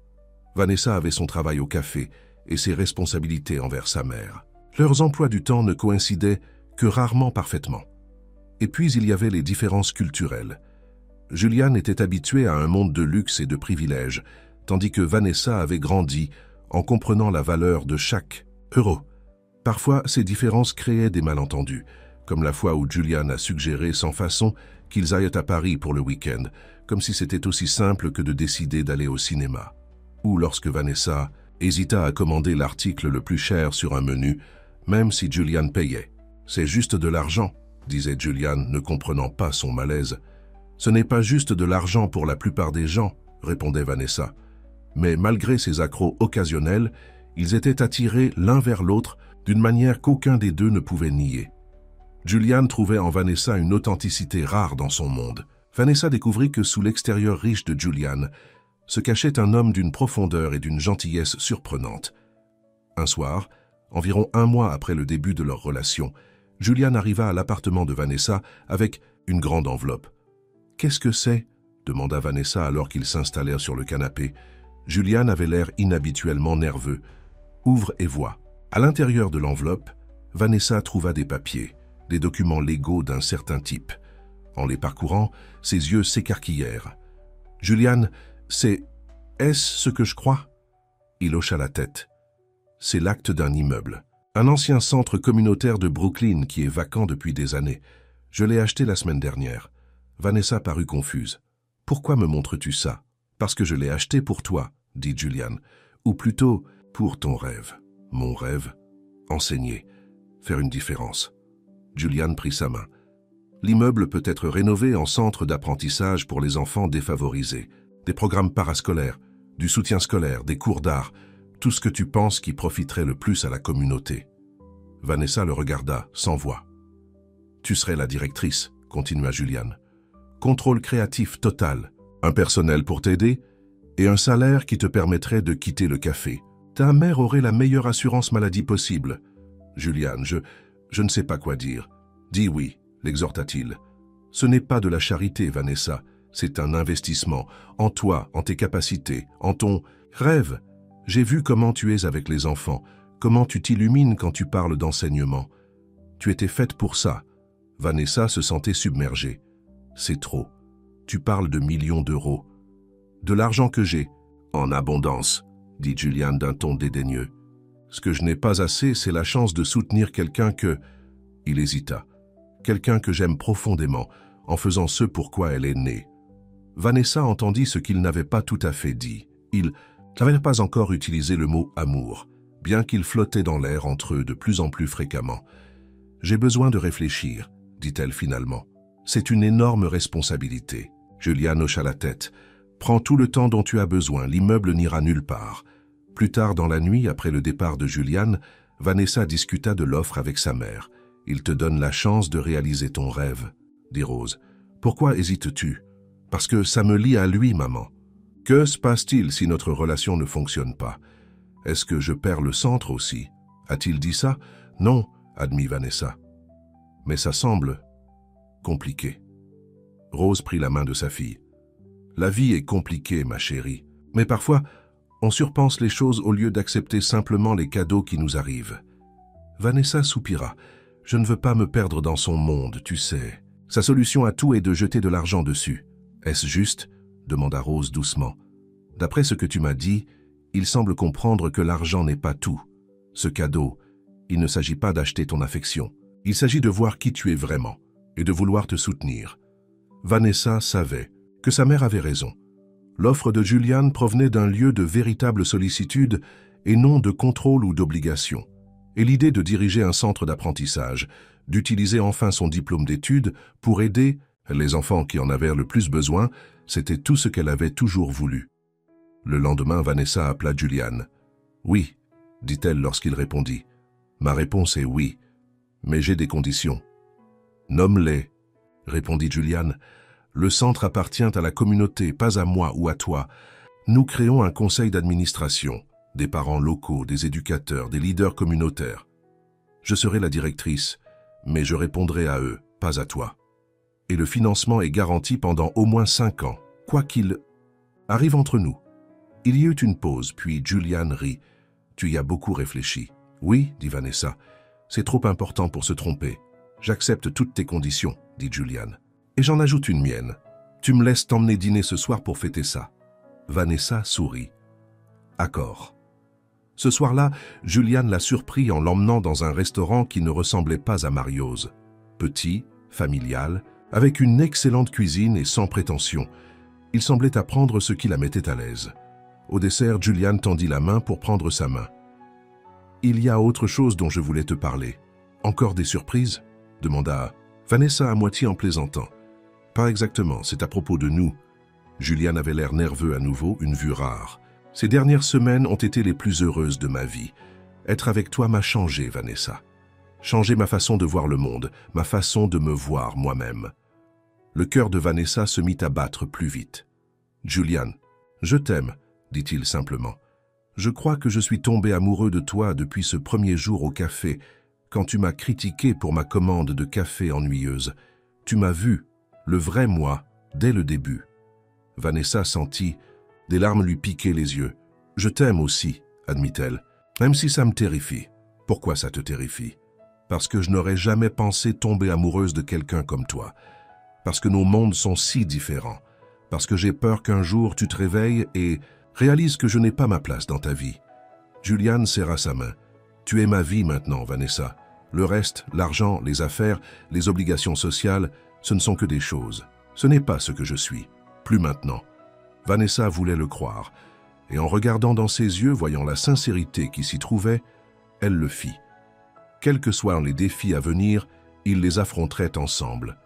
Vanessa avait son travail au café et ses responsabilités envers sa mère. Leurs emplois du temps ne coïncidaient que rarement parfaitement. Et puis il y avait les différences culturelles. Julian était habitué à un monde de luxe et de privilèges, tandis que Vanessa avait grandi en comprenant la valeur de chaque euro. Parfois, ces différences créaient des malentendus, comme la fois où Julian a suggéré sans façon qu'ils aillent à Paris pour le week-end, comme si c'était aussi simple que de décider d'aller au cinéma. Ou lorsque Vanessa hésita à commander l'article le plus cher sur un menu, même si Julian payait. « C'est juste de l'argent », disait Julian, ne comprenant pas son malaise. « Ce n'est pas juste de l'argent pour la plupart des gens », répondait Vanessa. Mais malgré ces accros occasionnels, ils étaient attirés l'un vers l'autre d'une manière qu'aucun des deux ne pouvait nier. Julian trouvait en Vanessa une authenticité rare dans son monde. Vanessa découvrit que sous l'extérieur riche de Julian se cachait un homme d'une profondeur et d'une gentillesse surprenantes. Un soir, environ un mois après le début de leur relation, Julian arriva à l'appartement de Vanessa avec une grande enveloppe. « Qu'est-ce que c'est ?» demanda Vanessa alors qu'ils s'installèrent sur le canapé. Julian avait l'air inhabituellement nerveux. « Ouvre et vois. » À l'intérieur de l'enveloppe, Vanessa trouva des papiers, des documents légaux d'un certain type. En les parcourant, ses yeux s'écarquillèrent. Julian, Est-ce ce que je crois? Il hocha la tête. C'est l'acte d'un immeuble. Un ancien centre communautaire de Brooklyn qui est vacant depuis des années. Je l'ai acheté la semaine dernière. Vanessa parut confuse. Pourquoi me montres-tu ça? Parce que je l'ai acheté pour toi, dit Julian. Ou plutôt, pour ton rêve. Mon rêve? Enseigner. Faire une différence. Julian prit sa main. L'immeuble peut être rénové en centre d'apprentissage pour les enfants défavorisés. Des programmes parascolaires, du soutien scolaire, des cours d'art, tout ce que tu penses qui profiterait le plus à la communauté. Vanessa le regarda, sans voix. Tu serais la directrice, continua Julian. Contrôle créatif total, un personnel pour t'aider et un salaire qui te permettrait de quitter le café. Ta mère aurait la meilleure assurance maladie possible. Julian, je ne sais pas quoi dire. Dis oui, l'exhorta-t-il. Ce n'est pas de la charité, Vanessa. C'est un investissement, en toi, en tes capacités, en ton rêve. J'ai vu comment tu es avec les enfants, comment tu t'illumines quand tu parles d'enseignement. Tu étais faite pour ça. Vanessa se sentait submergée. C'est trop. Tu parles de millions d'euros. De l'argent que j'ai, en abondance, dit Julian d'un ton dédaigneux. Ce que je n'ai pas assez, c'est la chance de soutenir quelqu'un que... Il hésita. Quelqu'un que j'aime profondément, en faisant ce pour quoi elle est née. Vanessa entendit ce qu'il n'avait pas tout à fait dit. Il n'avait pas encore utilisé le mot « amour », bien qu'il flottait dans l'air entre eux de plus en plus fréquemment. « J'ai besoin de réfléchir », dit-elle finalement. « C'est une énorme responsabilité. » Julian hocha la tête. « Prends tout le temps dont tu as besoin, l'immeuble n'ira nulle part. » Plus tard dans la nuit, après le départ de Julian, Vanessa discuta de l'offre avec sa mère. « Il te donne la chance de réaliser ton rêve, » dit Rose. « Pourquoi hésites-tu ? » « Parce que ça me lie à lui, maman. Que se passe-t-il si notre relation ne fonctionne pas? Est-ce que je perds le centre aussi? A-t-il dit ça? Non, admit Vanessa. Mais ça semble compliqué. Rose prit la main de sa fille. La vie est compliquée, ma chérie. Mais parfois, on surpense les choses au lieu d'accepter simplement les cadeaux qui nous arrivent. Vanessa soupira. Je ne veux pas me perdre dans son monde, tu sais. Sa solution à tout est de jeter de l'argent dessus. Est-ce juste? Demanda Rose doucement. D'après ce que tu m'as dit, il semble comprendre que l'argent n'est pas tout. Ce cadeau, il ne s'agit pas d'acheter ton affection. Il s'agit de voir qui tu es vraiment et de vouloir te soutenir. Vanessa savait que sa mère avait raison. L'offre de Julian provenait d'un lieu de véritable sollicitude et non de contrôle ou d'obligation. Et l'idée de diriger un centre d'apprentissage, d'utiliser enfin son diplôme d'études pour aider les enfants qui en avaient le plus besoin, c'était tout ce qu'elle avait toujours voulu. Le lendemain, Vanessa appela Julian. « Oui, » dit-elle lorsqu'il répondit. « Ma réponse est oui, mais j'ai des conditions. »« Nomme-les, » répondit Julian. « Le centre appartient à la communauté, pas à moi ou à toi. Nous créons un conseil d'administration, des parents locaux, des éducateurs, des leaders communautaires. Je serai la directrice, mais je répondrai à eux, pas à toi. Et le financement est garanti pendant au moins 5 ans, quoi qu'il arrive entre nous. » Il y eut une pause, puis Julian rit. « Tu y as beaucoup réfléchi. »« Oui, » dit Vanessa. « C'est trop important pour se tromper. J'accepte toutes tes conditions, » dit Julian. « Et j'en ajoute une mienne. Tu me laisses t'emmener dîner ce soir pour fêter ça. » Vanessa sourit. « Accord. » Ce soir-là, Julian l'a surpris en l'emmenant dans un restaurant qui ne ressemblait pas à Mario's. Petit, familial, avec une excellente cuisine et sans prétention. Il semblait apprendre ce qui la mettait à l'aise. Au dessert, Julian tendit la main pour prendre sa main. « Il y a autre chose dont je voulais te parler. Encore des surprises ?» demanda Vanessa à moitié en plaisantant. « Pas exactement, c'est à propos de nous. » Julian avait l'air nerveux à nouveau, une vue rare. « Ces dernières semaines ont été les plus heureuses de ma vie. Être avec toi m'a changé, Vanessa. Changé ma façon de voir le monde, ma façon de me voir moi-même. » Le cœur de Vanessa se mit à battre plus vite. « Julian, je t'aime, » dit-il simplement. « Je crois que je suis tombé amoureux de toi depuis ce premier jour au café, quand tu m'as critiqué pour ma commande de café ennuyeuse. Tu m'as vu, le vrai moi, dès le début. » Vanessa sentit, des larmes lui piquaient les yeux. « Je t'aime aussi, » admit-elle, « même si ça me terrifie. » « Pourquoi ça te terrifie ? » « Parce que je n'aurais jamais pensé tomber amoureuse de quelqu'un comme toi. Parce que nos mondes sont si différents. parce que j'ai peur qu'un jour tu te réveilles et réalises que je n'ai pas ma place dans ta vie. » Julian serra sa main. « Tu es ma vie maintenant, Vanessa. Le reste, l'argent, les affaires, les obligations sociales, ce ne sont que des choses. Ce n'est pas ce que je suis. Plus maintenant. » Vanessa voulait le croire, et en regardant dans ses yeux, voyant la sincérité qui s'y trouvait, elle le fit. Quels que soient les défis à venir, ils les affronteraient ensemble.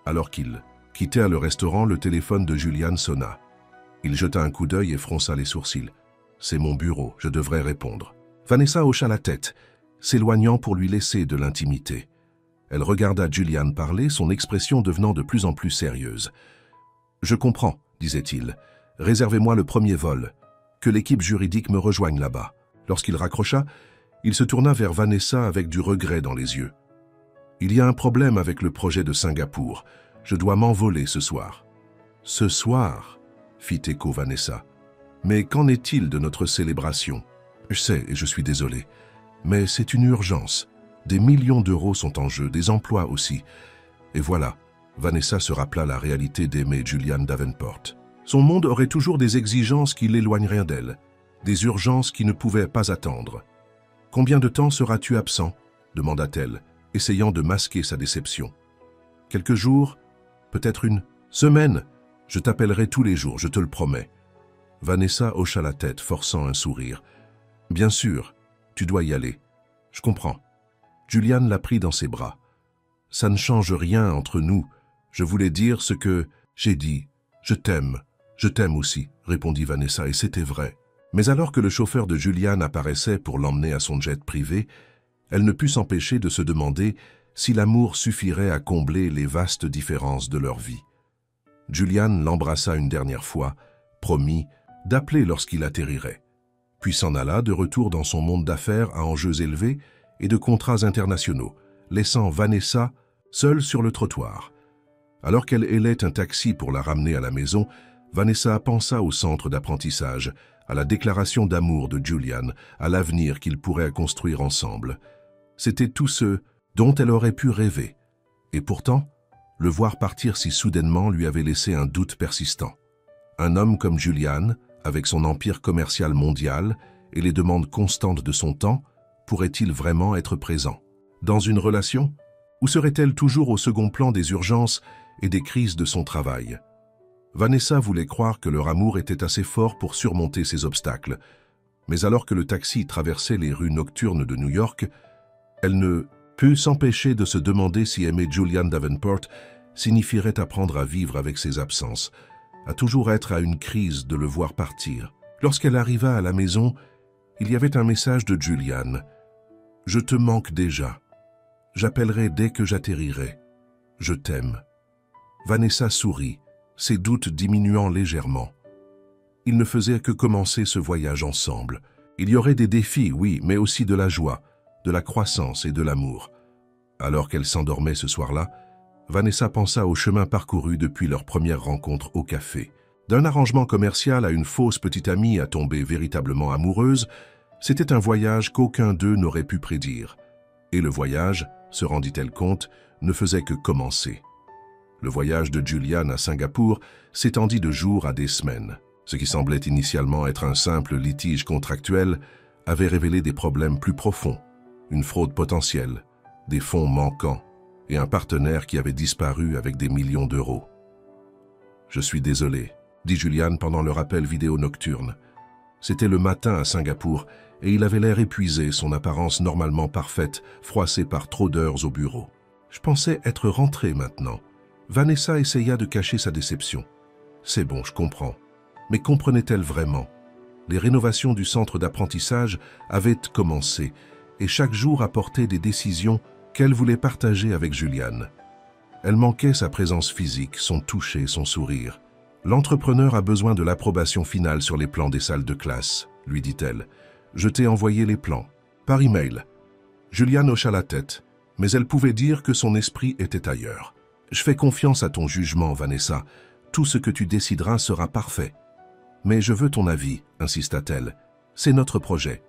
Alors qu'ils quittèrent le restaurant, le téléphone de Julian sonna. Il jeta un coup d'œil et fronça les sourcils. « C'est mon bureau, je devrais répondre. » Vanessa hocha la tête, s'éloignant pour lui laisser de l'intimité. Elle regarda Julian parler, son expression devenant de plus en plus sérieuse. « Je comprends, » disait-il. « Réservez-moi le premier vol. Que l'équipe juridique me rejoigne là-bas. » Lorsqu'il raccrocha, il se tourna vers Vanessa avec du regret dans les yeux. « Il y a un problème avec le projet de Singapour. Je dois m'envoler ce soir. »« Ce soir ?» fit écho Vanessa. « Mais qu'en est-il de notre célébration ? Je sais et je suis désolé. Mais c'est une urgence. Des millions d'euros sont en jeu, des emplois aussi. » Et voilà, Vanessa se rappela la réalité d'aimer Julian Davenport. Son monde aurait toujours des exigences qui l'éloigneraient d'elle, des urgences qui ne pouvaient pas attendre. « Combien de temps seras-tu absent ?» demanda-t-elle, essayant de masquer sa déception. « Quelques jours, peut-être une semaine. Je t'appellerai tous les jours, je te le promets. » Vanessa hocha la tête, forçant un sourire. « Bien sûr, tu dois y aller. Je comprends. » Julian la prit dans ses bras. « Ça ne change rien entre nous. Je voulais dire ce que j'ai dit. Je t'aime. Je t'aime aussi, » répondit Vanessa, et c'était vrai. Mais alors que le chauffeur de Julian apparaissait pour l'emmener à son jet privé, elle ne put s'empêcher de se demander si l'amour suffirait à combler les vastes différences de leur vie. Julian l'embrassa une dernière fois, promit d'appeler lorsqu'il atterrirait, puis s'en alla de retour dans son monde d'affaires à enjeux élevés et de contrats internationaux, laissant Vanessa seule sur le trottoir. Alors qu'elle hélait un taxi pour la ramener à la maison, Vanessa pensa au centre d'apprentissage, à la déclaration d'amour de Julian, à l'avenir qu'ils pourraient construire ensemble. C'était tout ce dont elle aurait pu rêver. Et pourtant, le voir partir si soudainement lui avait laissé un doute persistant. Un homme comme Julian, avec son empire commercial mondial et les demandes constantes de son temps, pourrait-il vraiment être présent? Dans une relation? Ou serait-elle toujours au second plan des urgences et des crises de son travail? Vanessa voulait croire que leur amour était assez fort pour surmonter ces obstacles. Mais alors que le taxi traversait les rues nocturnes de New York, elle ne put s'empêcher de se demander si aimer Julian Davenport signifierait apprendre à vivre avec ses absences, à toujours être à une crise de le voir partir. Lorsqu'elle arriva à la maison, il y avait un message de Julian. « Je te manque déjà. J'appellerai dès que j'atterrirai. Je t'aime. » Vanessa sourit, ses doutes diminuant légèrement. Ils ne faisaient que commencer ce voyage ensemble. Il y aurait des défis, oui, mais aussi de la joie, de la croissance et de l'amour. Alors qu'elle s'endormait ce soir-là, Vanessa pensa au chemin parcouru depuis leur première rencontre au café. D'un arrangement commercial à une fausse petite amie à tomber véritablement amoureuse, c'était un voyage qu'aucun d'eux n'aurait pu prédire. Et le voyage, se rendit-elle compte, ne faisait que commencer. Le voyage de Julian à Singapour s'étendit de jours à des semaines. Ce qui semblait initialement être un simple litige contractuel avait révélé des problèmes plus profonds, une fraude potentielle, des fonds manquants et un partenaire qui avait disparu avec des millions d'euros. « Je suis désolé », dit Julian pendant leur appel vidéo nocturne. C'était le matin à Singapour et il avait l'air épuisé, son apparence normalement parfaite, froissée par trop d'heures au bureau. « Je pensais être rentré maintenant. » Vanessa essaya de cacher sa déception. « C'est bon, je comprends. » Mais comprenait-elle vraiment? Les rénovations du centre d'apprentissage avaient commencé et chaque jour apportait des décisions qu'elle voulait partager avec Julian. Elle manquait sa présence physique, son toucher, son sourire. « L'entrepreneur a besoin de l'approbation finale sur les plans des salles de classe, » lui dit-elle. « Je t'ai envoyé les plans. Par email. » Julian hocha la tête, mais elle pouvait dire que son esprit était ailleurs. « Je fais confiance à ton jugement, Vanessa. Tout ce que tu décideras sera parfait. » « Mais je veux ton avis, » insista-t-elle. « C'est notre projet. »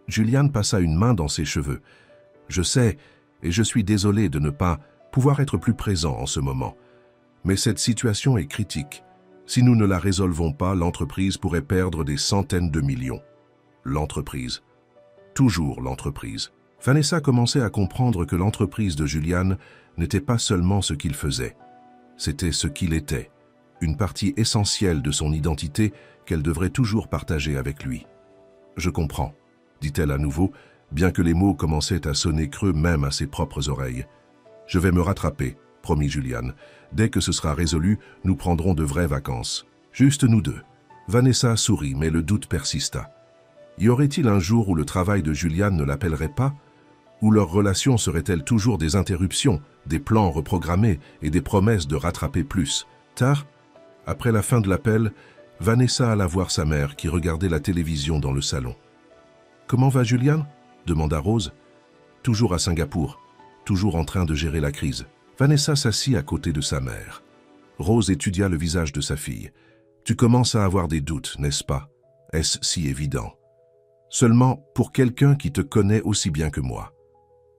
Julian passa une main dans ses cheveux. « Je sais, et je suis désolé de ne pas pouvoir être plus présent en ce moment. Mais cette situation est critique. Si nous ne la résolvons pas, l'entreprise pourrait perdre des centaines de millions. L'entreprise. Toujours l'entreprise. Vanessa commençait à comprendre que l'entreprise de Julian n'était pas seulement ce qu'il faisait. C'était ce qu'il était, une partie essentielle de son identité qu'elle devrait toujours partager avec lui. « Je comprends », dit-elle à nouveau, bien que les mots commençaient à sonner creux même à ses propres oreilles. « Je vais me rattraper, promit Julian. Dès que ce sera résolu, nous prendrons de vraies vacances. Juste nous deux. » Vanessa sourit, mais le doute persista. Y aurait-il un jour où le travail de Julian ne l'appellerait pas? Où leur relation serait-elle toujours des interruptions, des plans reprogrammés et des promesses de rattraper plus? Tard, après la fin de l'appel, Vanessa alla voir sa mère qui regardait la télévision dans le salon. « Comment va Julian ?» demanda Rose. « Toujours à Singapour, toujours en train de gérer la crise. » Vanessa s'assit à côté de sa mère. Rose étudia le visage de sa fille. « Tu commences à avoir des doutes, n'est-ce pas? Est-ce si évident? Seulement pour quelqu'un qui te connaît aussi bien que moi. »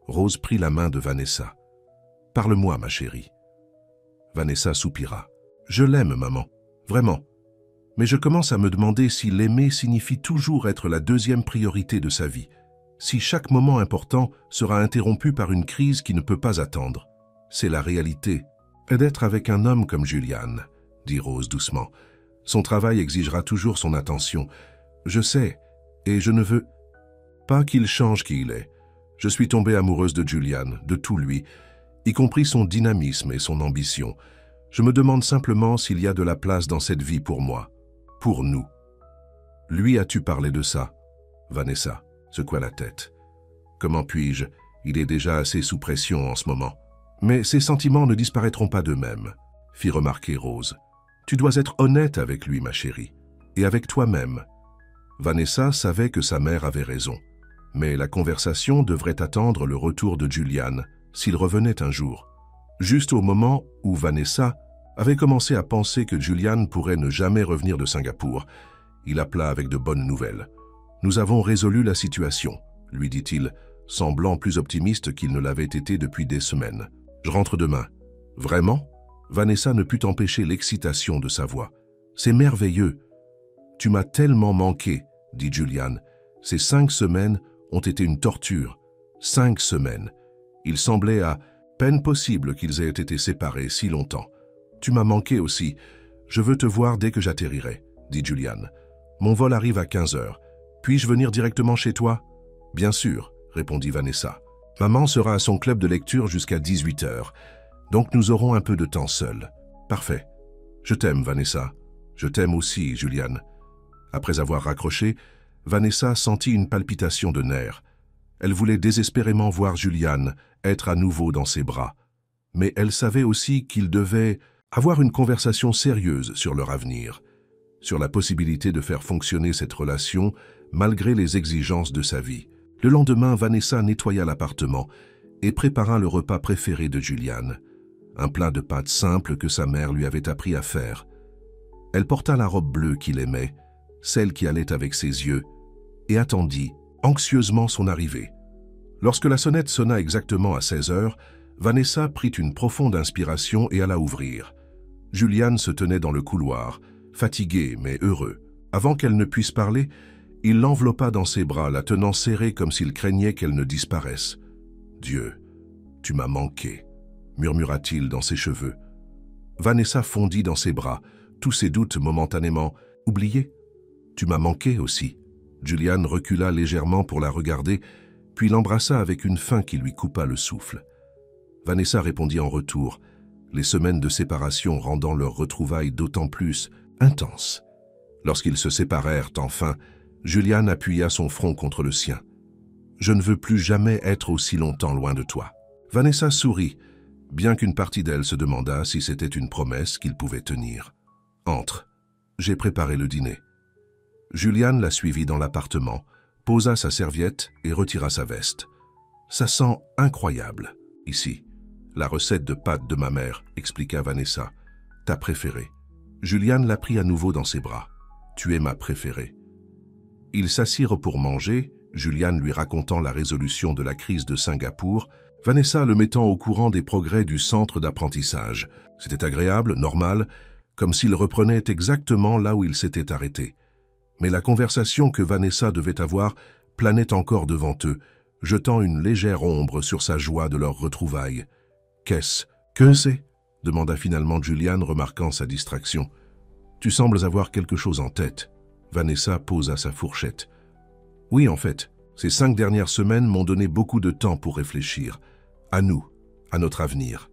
Rose prit la main de Vanessa. « Parle-moi, ma chérie. » Vanessa soupira. « Je l'aime, maman, vraiment. Mais je commence à me demander si l'aimer signifie toujours être la deuxième priorité de sa vie, si chaque moment important sera interrompu par une crise qui ne peut pas attendre. C'est la réalité. Et d'être avec un homme comme Julian, dit Rose doucement. Son travail exigera toujours son attention. Je sais, et je ne veux pas qu'il change qui il est. Je suis tombée amoureuse de Julian, de tout lui, y compris son dynamisme et son ambition. Je me demande simplement s'il y a de la place dans cette vie pour moi, pour nous. Lui as-tu parlé de ça? Vanessa secoua la tête. Comment puis-je? Il est déjà assez sous pression en ce moment. Mais ses sentiments ne disparaîtront pas d'eux-mêmes, fit remarquer Rose. Tu dois être honnête avec lui, ma chérie, et avec toi-même. Vanessa savait que sa mère avait raison, mais la conversation devrait attendre le retour de Julian, s'il revenait un jour. Juste au moment où Vanessa avait commencé à penser que Julian pourrait ne jamais revenir de Singapour, il appela avec de bonnes nouvelles. « Nous avons résolu la situation », lui dit-il, semblant plus optimiste qu'il ne l'avait été depuis des semaines. « Je rentre demain. » « Vraiment ?» Vanessa ne put empêcher l'excitation de sa voix. « C'est merveilleux. Tu m'as tellement manqué, » dit Julian. « Ces 5 semaines ont été une torture. 5 semaines. Il semblait à peine possible qu'ils aient été séparés si longtemps. Tu m'as manqué aussi. Je veux te voir dès que j'atterrirai, » dit Julian. « Mon vol arrive à 15 heures. Puis-je venir directement chez toi? » « Bien sûr, » répondit Vanessa. « Maman sera à son club de lecture jusqu'à 18 heures. Donc nous aurons un peu de temps seuls. Parfait. Je t'aime, Vanessa. Je t'aime aussi, Julian. » Après avoir raccroché, Vanessa sentit une palpitation de nerfs. Elle voulait désespérément voir Julian être à nouveau dans ses bras. Mais elle savait aussi qu'ils devaient avoir une conversation sérieuse sur leur avenir, sur la possibilité de faire fonctionner cette relation malgré les exigences de sa vie. Le lendemain, Vanessa nettoya l'appartement et prépara le repas préféré de Julian, un plat de pâtes simple que sa mère lui avait appris à faire. Elle porta la robe bleue qu'il aimait, celle qui allait avec ses yeux, et attendit anxieusement son arrivée. Lorsque la sonnette sonna exactement à 16 heures, Vanessa prit une profonde inspiration et alla ouvrir. Julian se tenait dans le couloir, fatigué mais heureux. Avant qu'elle ne puisse parler, il l'enveloppa dans ses bras, la tenant serrée comme s'il craignait qu'elle ne disparaisse. « Dieu, tu m'as manqué », murmura-t-il dans ses cheveux. Vanessa fondit dans ses bras, tous ses doutes momentanément oubliés. « Tu m'as manqué aussi ». Julian recula légèrement pour la regarder, puis l'embrassa avec une faim qui lui coupa le souffle. Vanessa répondit en retour, les semaines de séparation rendant leur retrouvaille d'autant plus intenses. Lorsqu'ils se séparèrent enfin, Julian appuya son front contre le sien. « Je ne veux plus jamais être aussi longtemps loin de toi. » Vanessa sourit, bien qu'une partie d'elle se demanda si c'était une promesse qu'il pouvait tenir. « Entre. J'ai préparé le dîner. » Julian la suivit dans l'appartement, posa sa serviette et retira sa veste. « Ça sent incroyable, ici. La recette de pâtes de ma mère, » expliqua Vanessa. « Ta préférée. » Julian la prit à nouveau dans ses bras. « Tu es ma préférée. » Ils s'assirent pour manger, Julian lui racontant la résolution de la crise de Singapour, Vanessa le mettant au courant des progrès du centre d'apprentissage. C'était agréable, normal, comme s'il reprenait exactement là où il s'était arrêté. Mais la conversation que Vanessa devait avoir planait encore devant eux, jetant une légère ombre sur sa joie de leur retrouvailles. « Qu'est-ce que c'est » demanda finalement Julian, remarquant sa distraction. « Tu sembles avoir quelque chose en tête. » Vanessa posa sa fourchette. « Oui, en fait, ces 5 dernières semaines m'ont donné beaucoup de temps pour réfléchir. À nous, à notre avenir. »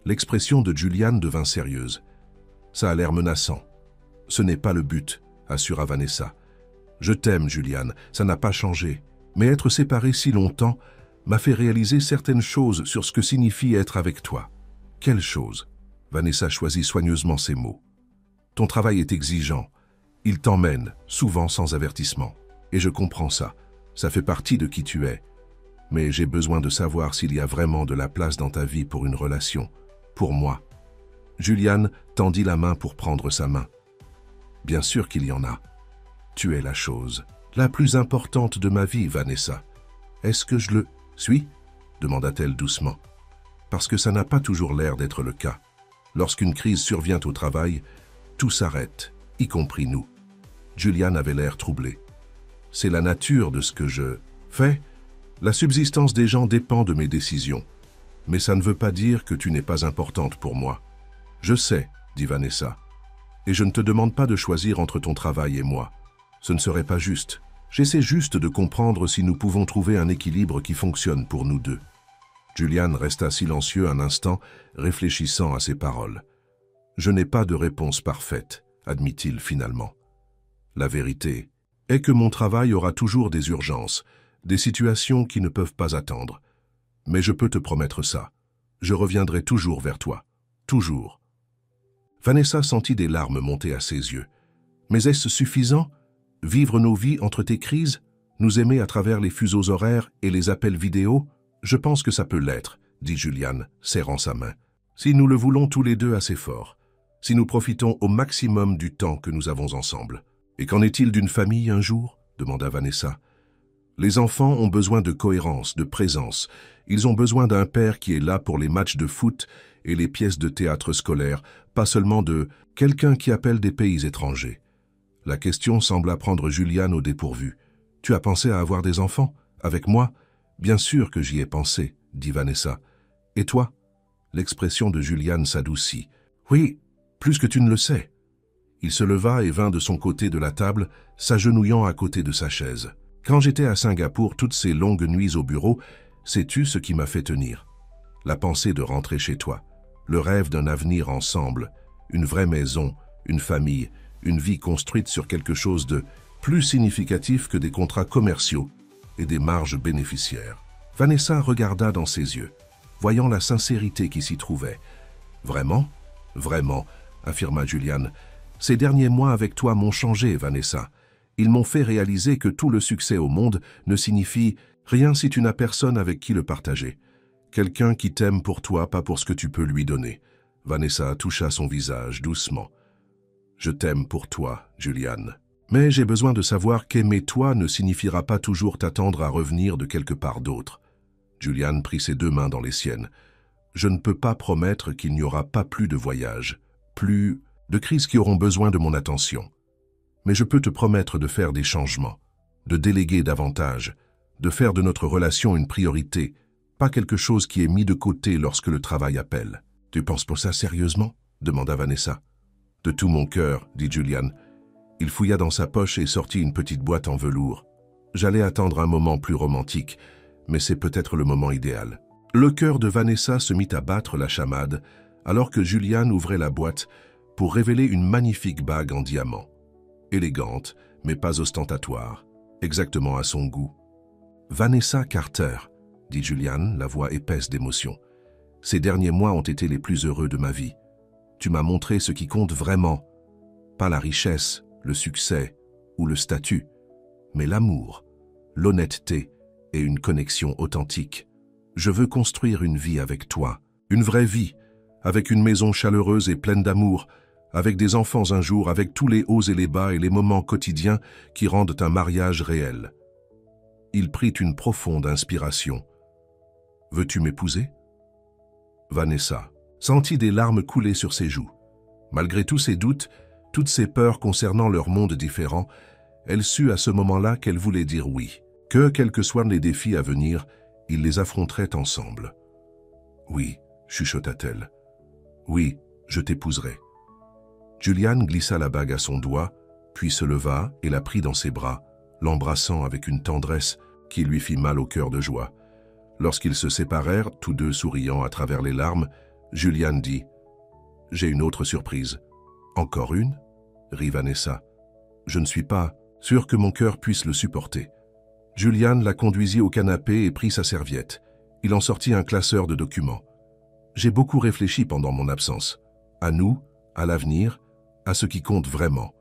L'expression de Julian devint sérieuse. « Ça a l'air menaçant. »« Ce n'est pas le but, » assura Vanessa. « Je t'aime, Julian, ça n'a pas changé. Mais être séparés si longtemps m'a fait réaliser certaines choses sur ce que signifie être avec toi. » « Quelles choses ?» Vanessa choisit soigneusement ses mots. « Ton travail est exigeant. Il t'emmène, souvent sans avertissement. Et je comprends ça. Ça fait partie de qui tu es. Mais j'ai besoin de savoir s'il y a vraiment de la place dans ta vie pour une relation. Pour moi. » Julian tendit la main pour prendre sa main. « Bien sûr qu'il y en a. Tu es la chose la plus importante de ma vie, Vanessa. Est-ce que je le suis ?» demanda-t-elle doucement. « Parce que ça n'a pas toujours l'air d'être le cas. Lorsqu'une crise survient au travail, tout s'arrête, y compris nous. » Julian avait l'air troublé. « C'est la nature de ce que je fais. La subsistance des gens dépend de mes décisions. Mais ça ne veut pas dire que tu n'es pas importante pour moi. »« Je sais, » dit Vanessa. « Et je ne te demande pas de choisir entre ton travail et moi. Ce ne serait pas juste. J'essaie juste de comprendre si nous pouvons trouver un équilibre qui fonctionne pour nous deux. » Julian resta silencieux un instant, réfléchissant à ses paroles. « Je n'ai pas de réponse parfaite, » admit-il finalement. « La vérité est que mon travail aura toujours des urgences, des situations qui ne peuvent pas attendre. Mais je peux te promettre ça. Je reviendrai toujours vers toi. Toujours. » Vanessa sentit des larmes monter à ses yeux. « Mais est-ce suffisant ? Vivre nos vies entre tes crises ? Nous aimer à travers les fuseaux horaires et les appels vidéo ? Je pense que ça peut l'être, » dit Julian, serrant sa main. « Si nous le voulons tous les deux assez fort. Si nous profitons au maximum du temps que nous avons ensemble. » « Et qu'en est-il d'une famille un jour ?» demanda Vanessa. « Les enfants ont besoin de cohérence, de présence. Ils ont besoin d'un père qui est là pour les matchs de foot et les pièces de théâtre scolaires, pas seulement de quelqu'un qui appelle des pays étrangers. » La question sembla prendre Julian au dépourvu. « Tu as pensé à avoir des enfants? Avec moi? »« Bien sûr que j'y ai pensé, » dit Vanessa. « Et toi ?» L'expression de Julian s'adoucit. « Oui, plus que tu ne le sais. » Il se leva et vint de son côté de la table, s'agenouillant à côté de sa chaise. « Quand j'étais à Singapour toutes ces longues nuits au bureau, sais-tu ce qui m'a fait tenir? La pensée de rentrer chez toi, le rêve d'un avenir ensemble, une vraie maison, une famille, une vie construite sur quelque chose de plus significatif que des contrats commerciaux et des marges bénéficiaires. » Vanessa regarda dans ses yeux, voyant la sincérité qui s'y trouvait. « Vraiment? Vraiment, » affirma Julian. « Ces derniers mois avec toi m'ont changé, Vanessa. Ils m'ont fait réaliser que tout le succès au monde ne signifie rien si tu n'as personne avec qui le partager. Quelqu'un qui t'aime pour toi, pas pour ce que tu peux lui donner. » Vanessa toucha son visage doucement. « Je t'aime pour toi, Julian. Mais j'ai besoin de savoir qu'aimer toi ne signifiera pas toujours t'attendre à revenir de quelque part d'autre. » Julian prit ses 2 mains dans les siennes. « Je ne peux pas promettre qu'il n'y aura pas plus de voyages, plus de crises qui auront besoin de mon attention. Mais je peux te promettre de faire des changements, de déléguer davantage, de faire de notre relation une priorité, pas quelque chose qui est mis de côté lorsque le travail appelle. »« Tu penses pour ça sérieusement ?» demanda Vanessa. « De tout mon cœur, » dit Julian. Il fouilla dans sa poche et sortit une petite boîte en velours. J'allais attendre un moment plus romantique, mais c'est peut-être le moment idéal. Le cœur de Vanessa se mit à battre la chamade, alors que Julian ouvrait la boîte pour révéler une magnifique bague en diamant. Élégante, mais pas ostentatoire, exactement à son goût. « Vanessa Carter », dit Julian, la voix épaisse d'émotion. « Ces derniers mois ont été les plus heureux de ma vie. Tu m'as montré ce qui compte vraiment, pas la richesse, le succès ou le statut, mais l'amour, l'honnêteté et une connexion authentique. Je veux construire une vie avec toi, une vraie vie, avec une maison chaleureuse et pleine d'amour, avec des enfants un jour, avec tous les hauts et les bas et les moments quotidiens qui rendent un mariage réel. » Il prit une profonde inspiration. « Veux-tu m'épouser ?» Vanessa sentit des larmes couler sur ses joues. « Malgré tous ses doutes, toutes ses peurs concernant leur monde différent, elle sut à ce moment-là qu'elle voulait dire oui, que, quels que soient les défis à venir, ils les affronteraient ensemble. « Oui, » chuchota-t-elle. « Oui, je t'épouserai. » Julian glissa la bague à son doigt, puis se leva et la prit dans ses bras, l'embrassant avec une tendresse qui lui fit mal au cœur de joie. Lorsqu'ils se séparèrent, tous deux souriant à travers les larmes, Julian dit « J'ai une autre surprise. »« Encore une ?» rit Vanessa. « Je ne suis pas sûr que mon cœur puisse le supporter. » Julian la conduisit au canapé et prit sa serviette. Il en sortit un classeur de documents. « J'ai beaucoup réfléchi pendant mon absence. À nous, à l'avenir, à ce qui compte vraiment. »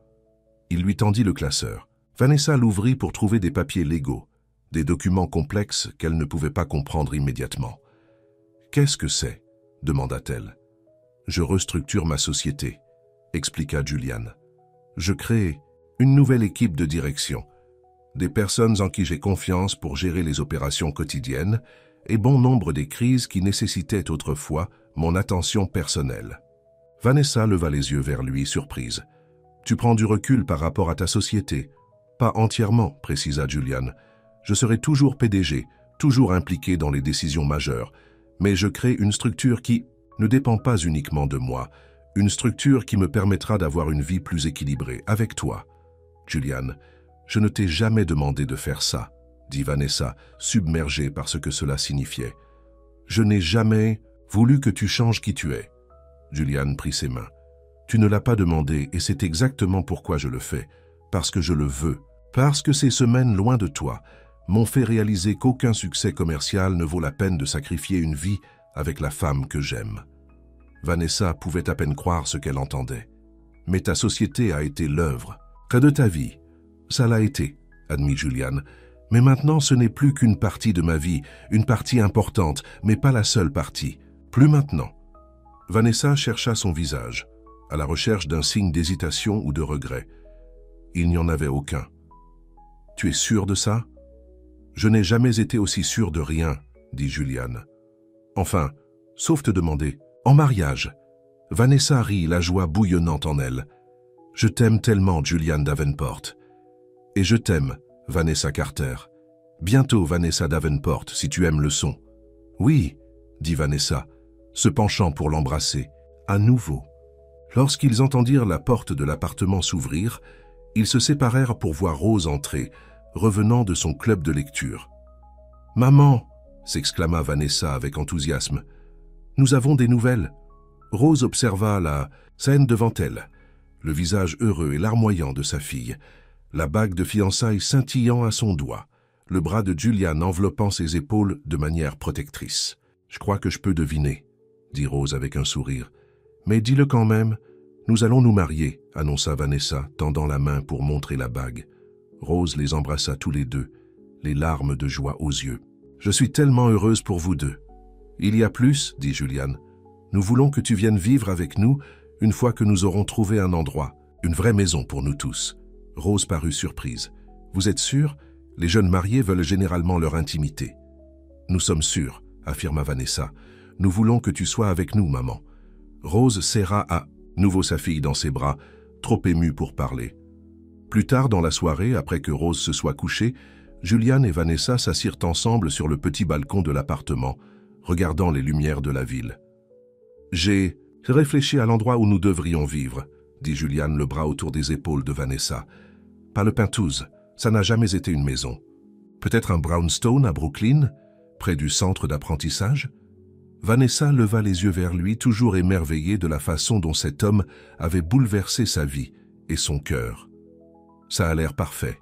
Il lui tendit le classeur. Vanessa l'ouvrit pour trouver des papiers légaux, des documents complexes qu'elle ne pouvait pas comprendre immédiatement. « Qu'est-ce que c'est ?» demanda-t-elle. « Je restructure ma société », expliqua Julian. « Je crée une nouvelle équipe de direction, des personnes en qui j'ai confiance pour gérer les opérations quotidiennes et bon nombre des crises qui nécessitaient autrefois mon attention personnelle. » Vanessa leva les yeux vers lui, surprise. « Tu prends du recul par rapport à ta société ?»« Pas entièrement, » précisa Julian. « Je serai toujours PDG, toujours impliqué dans les décisions majeures, mais je crée une structure qui ne dépend pas uniquement de moi, une structure qui me permettra d'avoir une vie plus équilibrée, avec toi. » « Julian, je ne t'ai jamais demandé de faire ça, » dit Vanessa, submergée par ce que cela signifiait. « Je n'ai jamais voulu que tu changes qui tu es. » Julian prit ses mains. « Tu ne l'as pas demandé et c'est exactement pourquoi je le fais, parce que je le veux, parce que ces semaines loin de toi m'ont fait réaliser qu'aucun succès commercial ne vaut la peine de sacrifier une vie avec la femme que j'aime. » Vanessa pouvait à peine croire ce qu'elle entendait. « Mais ta société a été l'œuvre près de ta vie. » « Ça l'a été, » admit Julian. « Mais maintenant ce n'est plus qu'une partie de ma vie, une partie importante, mais pas la seule partie. Plus maintenant. » Vanessa chercha son visage, à la recherche d'un signe d'hésitation ou de regret. Il n'y en avait aucun. « Tu es sûr de ça ?»« Je n'ai jamais été aussi sûr de rien, » dit Julian. « Enfin, sauf te demander, en mariage. » Vanessa rit, la joie bouillonnante en elle. « Je t'aime tellement, Julian Davenport. » « Et je t'aime, Vanessa Carter. Bientôt, Vanessa Davenport, si tu aimes le son. »« Oui, » dit Vanessa, se penchant pour l'embrasser, à nouveau. Lorsqu'ils entendirent la porte de l'appartement s'ouvrir, ils se séparèrent pour voir Rose entrer, revenant de son club de lecture. « Maman !» s'exclama Vanessa avec enthousiasme. « Nous avons des nouvelles. » Rose observa la scène devant elle, le visage heureux et larmoyant de sa fille, la bague de fiançailles scintillant à son doigt, le bras de Julian enveloppant ses épaules de manière protectrice. « Je crois que je peux deviner, » dit Rose avec un sourire. « Mais dis-le quand même, nous allons nous marier, » annonça Vanessa, tendant la main pour montrer la bague. Rose les embrassa tous les deux, les larmes de joie aux yeux. « Je suis tellement heureuse pour vous deux. »« Il y a plus, » dit Julian. « Nous voulons que tu viennes vivre avec nous une fois que nous aurons trouvé un endroit, une vraie maison pour nous tous. » Rose parut surprise. « Vous êtes sûre? Les jeunes mariés veulent généralement leur intimité. »« Nous sommes sûrs, » affirma Vanessa. « Nous voulons que tu sois avec nous, maman. » Rose serra à nouveau sa fille dans ses bras, trop émue pour parler. Plus tard dans la soirée, après que Rose se soit couchée, Julian et Vanessa s'assirent ensemble sur le petit balcon de l'appartement, regardant les lumières de la ville. « J'ai réfléchi à l'endroit où nous devrions vivre, » dit Julian, le bras autour des épaules de Vanessa. « Pas le Penthouse, ça n'a jamais été une maison. Peut-être un brownstone à Brooklyn, près du centre d'apprentissage ?» Vanessa leva les yeux vers lui, toujours émerveillée de la façon dont cet homme avait bouleversé sa vie et son cœur. « Ça a l'air parfait. »«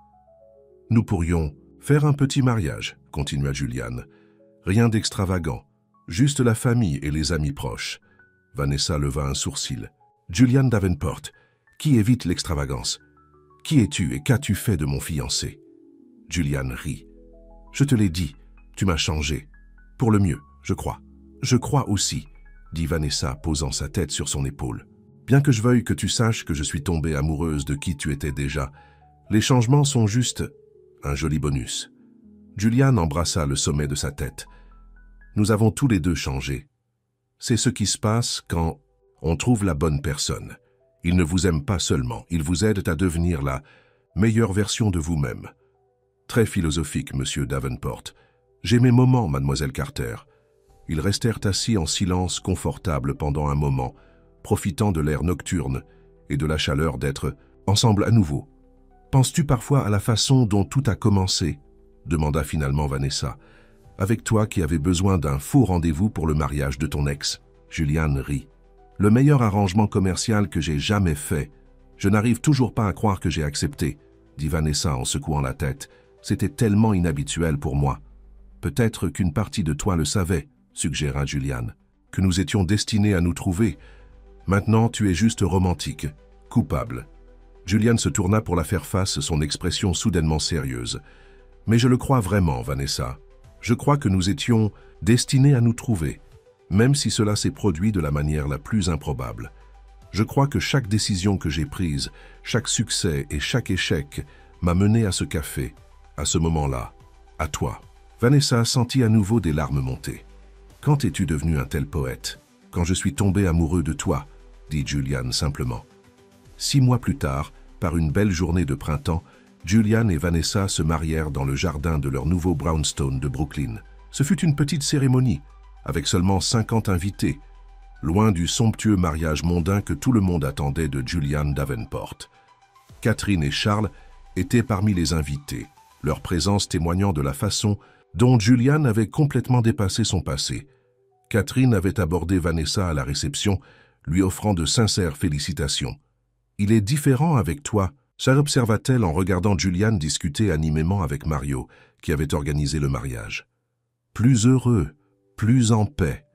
Nous pourrions faire un petit mariage, » continua Julian. « Rien d'extravagant, juste la famille et les amis proches. » Vanessa leva un sourcil. « Julian Davenport, qui évite l'extravagance? Qui es-tu et qu'as-tu fait de mon fiancé ?» Julian rit. « Je te l'ai dit, tu m'as changé. Pour le mieux, je crois. »« Je crois aussi, » dit Vanessa, posant sa tête sur son épaule. « Bien que je veuille que tu saches que je suis tombée amoureuse de qui tu étais déjà, les changements sont juste un joli bonus. » Julian embrassa le sommet de sa tête. « Nous avons tous les deux changé. C'est ce qui se passe quand on trouve la bonne personne. Ils ne vous aiment pas seulement, ils vous aident à devenir la meilleure version de vous-même. Très philosophique, monsieur Davenport. J'ai mes moments, mademoiselle Carter. Ils restèrent assis en silence confortable pendant un moment, profitant de l'air nocturne et de la chaleur d'être ensemble à nouveau. « Penses-tu parfois à la façon dont tout a commencé ?» demanda finalement Vanessa. « Avec toi qui avais besoin d'un faux rendez-vous pour le mariage de ton ex. » Julian rit. « Le meilleur arrangement commercial que j'ai jamais fait. Je n'arrive toujours pas à croire que j'ai accepté, » dit Vanessa en secouant la tête. « C'était tellement inhabituel pour moi. » « Peut-être qu'une partie de toi le savait, » suggéra Julian, « que nous étions destinés à nous trouver. Maintenant, tu es juste romantique, coupable. » Julian se tourna pour la faire face, son expression soudainement sérieuse. « Mais je le crois vraiment, Vanessa. Je crois que nous étions destinés à nous trouver, même si cela s'est produit de la manière la plus improbable. Je crois que chaque décision que j'ai prise, chaque succès et chaque échec m'a mené à ce café, à ce moment-là, à toi. » Vanessa sentit à nouveau des larmes monter. « Quand es-tu devenu un tel poète? Quand je suis tombé amoureux de toi, » dit Julian simplement. 6 mois plus tard, par une belle journée de printemps, Julian et Vanessa se marièrent dans le jardin de leur nouveau brownstone de Brooklyn. Ce fut une petite cérémonie, avec seulement 50 invités, loin du somptueux mariage mondain que tout le monde attendait de Julian Davenport. Catherine et Charles étaient parmi les invités, leur présence témoignant de la façon dont Julian avait complètement dépassé son passé. Catherine avait abordé Vanessa à la réception, lui offrant de sincères félicitations. « Il est différent avec toi », s'observa-t-elle en regardant Julian discuter animément avec Mario, qui avait organisé le mariage. « Plus heureux, plus en paix.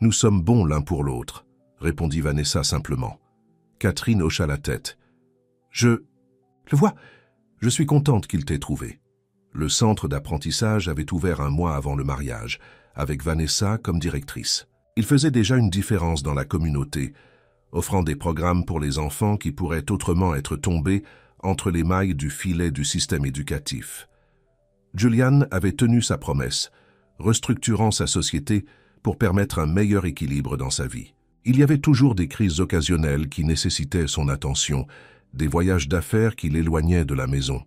Nous sommes bons l'un pour l'autre, » répondit Vanessa simplement. Catherine hocha la tête. « Je le vois, je suis contente qu'il t'ait trouvé. » Le centre d'apprentissage avait ouvert un mois avant le mariage, avec Vanessa comme directrice. Il faisait déjà une différence dans la communauté, offrant des programmes pour les enfants qui pourraient autrement être tombés entre les mailles du filet du système éducatif. Julian avait tenu sa promesse, restructurant sa société pour permettre un meilleur équilibre dans sa vie. Il y avait toujours des crises occasionnelles qui nécessitaient son attention, des voyages d'affaires qui l'éloignaient de la maison.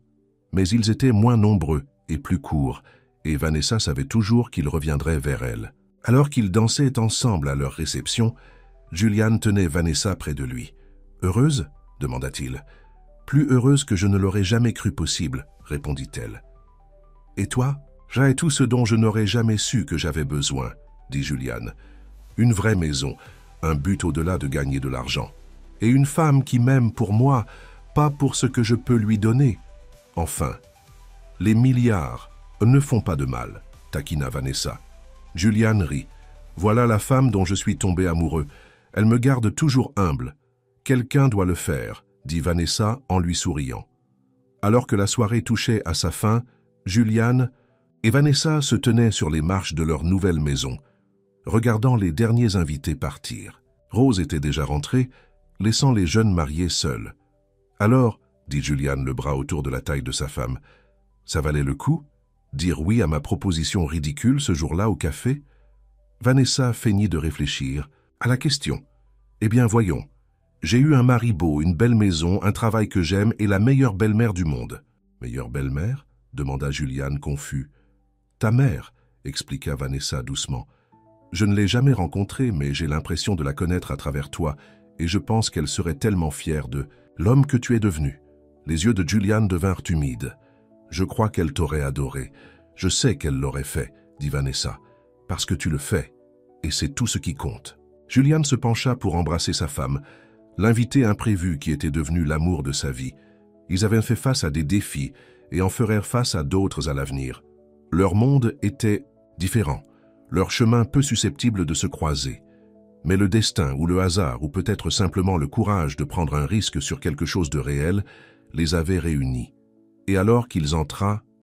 Mais ils étaient moins nombreux et plus courts, et Vanessa savait toujours qu'il reviendrait vers elle. Alors qu'ils dansaient ensemble à leur réception, Julian tenait Vanessa près de lui. « Heureuse ?» demanda-t-il. « Plus heureuse que je ne l'aurais jamais cru possible, » répondit-elle. « Et toi ? J'ai tout ce dont je n'aurais jamais su que j'avais besoin, » dit Julian. « Une vraie maison, un but au-delà de gagner de l'argent. Et une femme qui m'aime pour moi, pas pour ce que je peux lui donner. Enfin, les milliards ne font pas de mal, » taquina Vanessa. Julian rit. « Voilà la femme dont je suis tombé amoureux. Elle me garde toujours humble. Quelqu'un doit le faire, » dit Vanessa en lui souriant. Alors que la soirée touchait à sa fin, Julian et Vanessa se tenaient sur les marches de leur nouvelle maison, regardant les derniers invités partir. Rose était déjà rentrée, laissant les jeunes mariés seuls. « Alors, » dit Julian, le bras autour de la taille de sa femme, « ça valait le coup? Dire oui à ma proposition ridicule ce jour-là au café ?» Vanessa feignit de réfléchir à la question. « Eh bien, voyons. J'ai eu un mari beau, une belle maison, un travail que j'aime et la meilleure belle-mère du monde. »« Meilleure belle-mère » demanda Julian confus. « Ta mère, » expliqua Vanessa doucement. « Je ne l'ai jamais rencontrée, mais j'ai l'impression de la connaître à travers toi, et je pense qu'elle serait tellement fière de l'homme que tu es devenu. » Les yeux de Julian devinrent humides. « Je crois qu'elle t'aurait adoré. Je sais qu'elle l'aurait fait, » dit Vanessa. « Parce que tu le fais, et c'est tout ce qui compte. » Julian se pencha pour embrasser sa femme, l'invité imprévu qui était devenu l'amour de sa vie. Ils avaient fait face à des défis et en feraient face à d'autres à l'avenir. Leur monde était différent, leur chemin peu susceptible de se croiser. Mais le destin ou le hasard, ou peut-être simplement le courage de prendre un risque sur quelque chose de réel, les avait réunis. Et alors qu'ils entra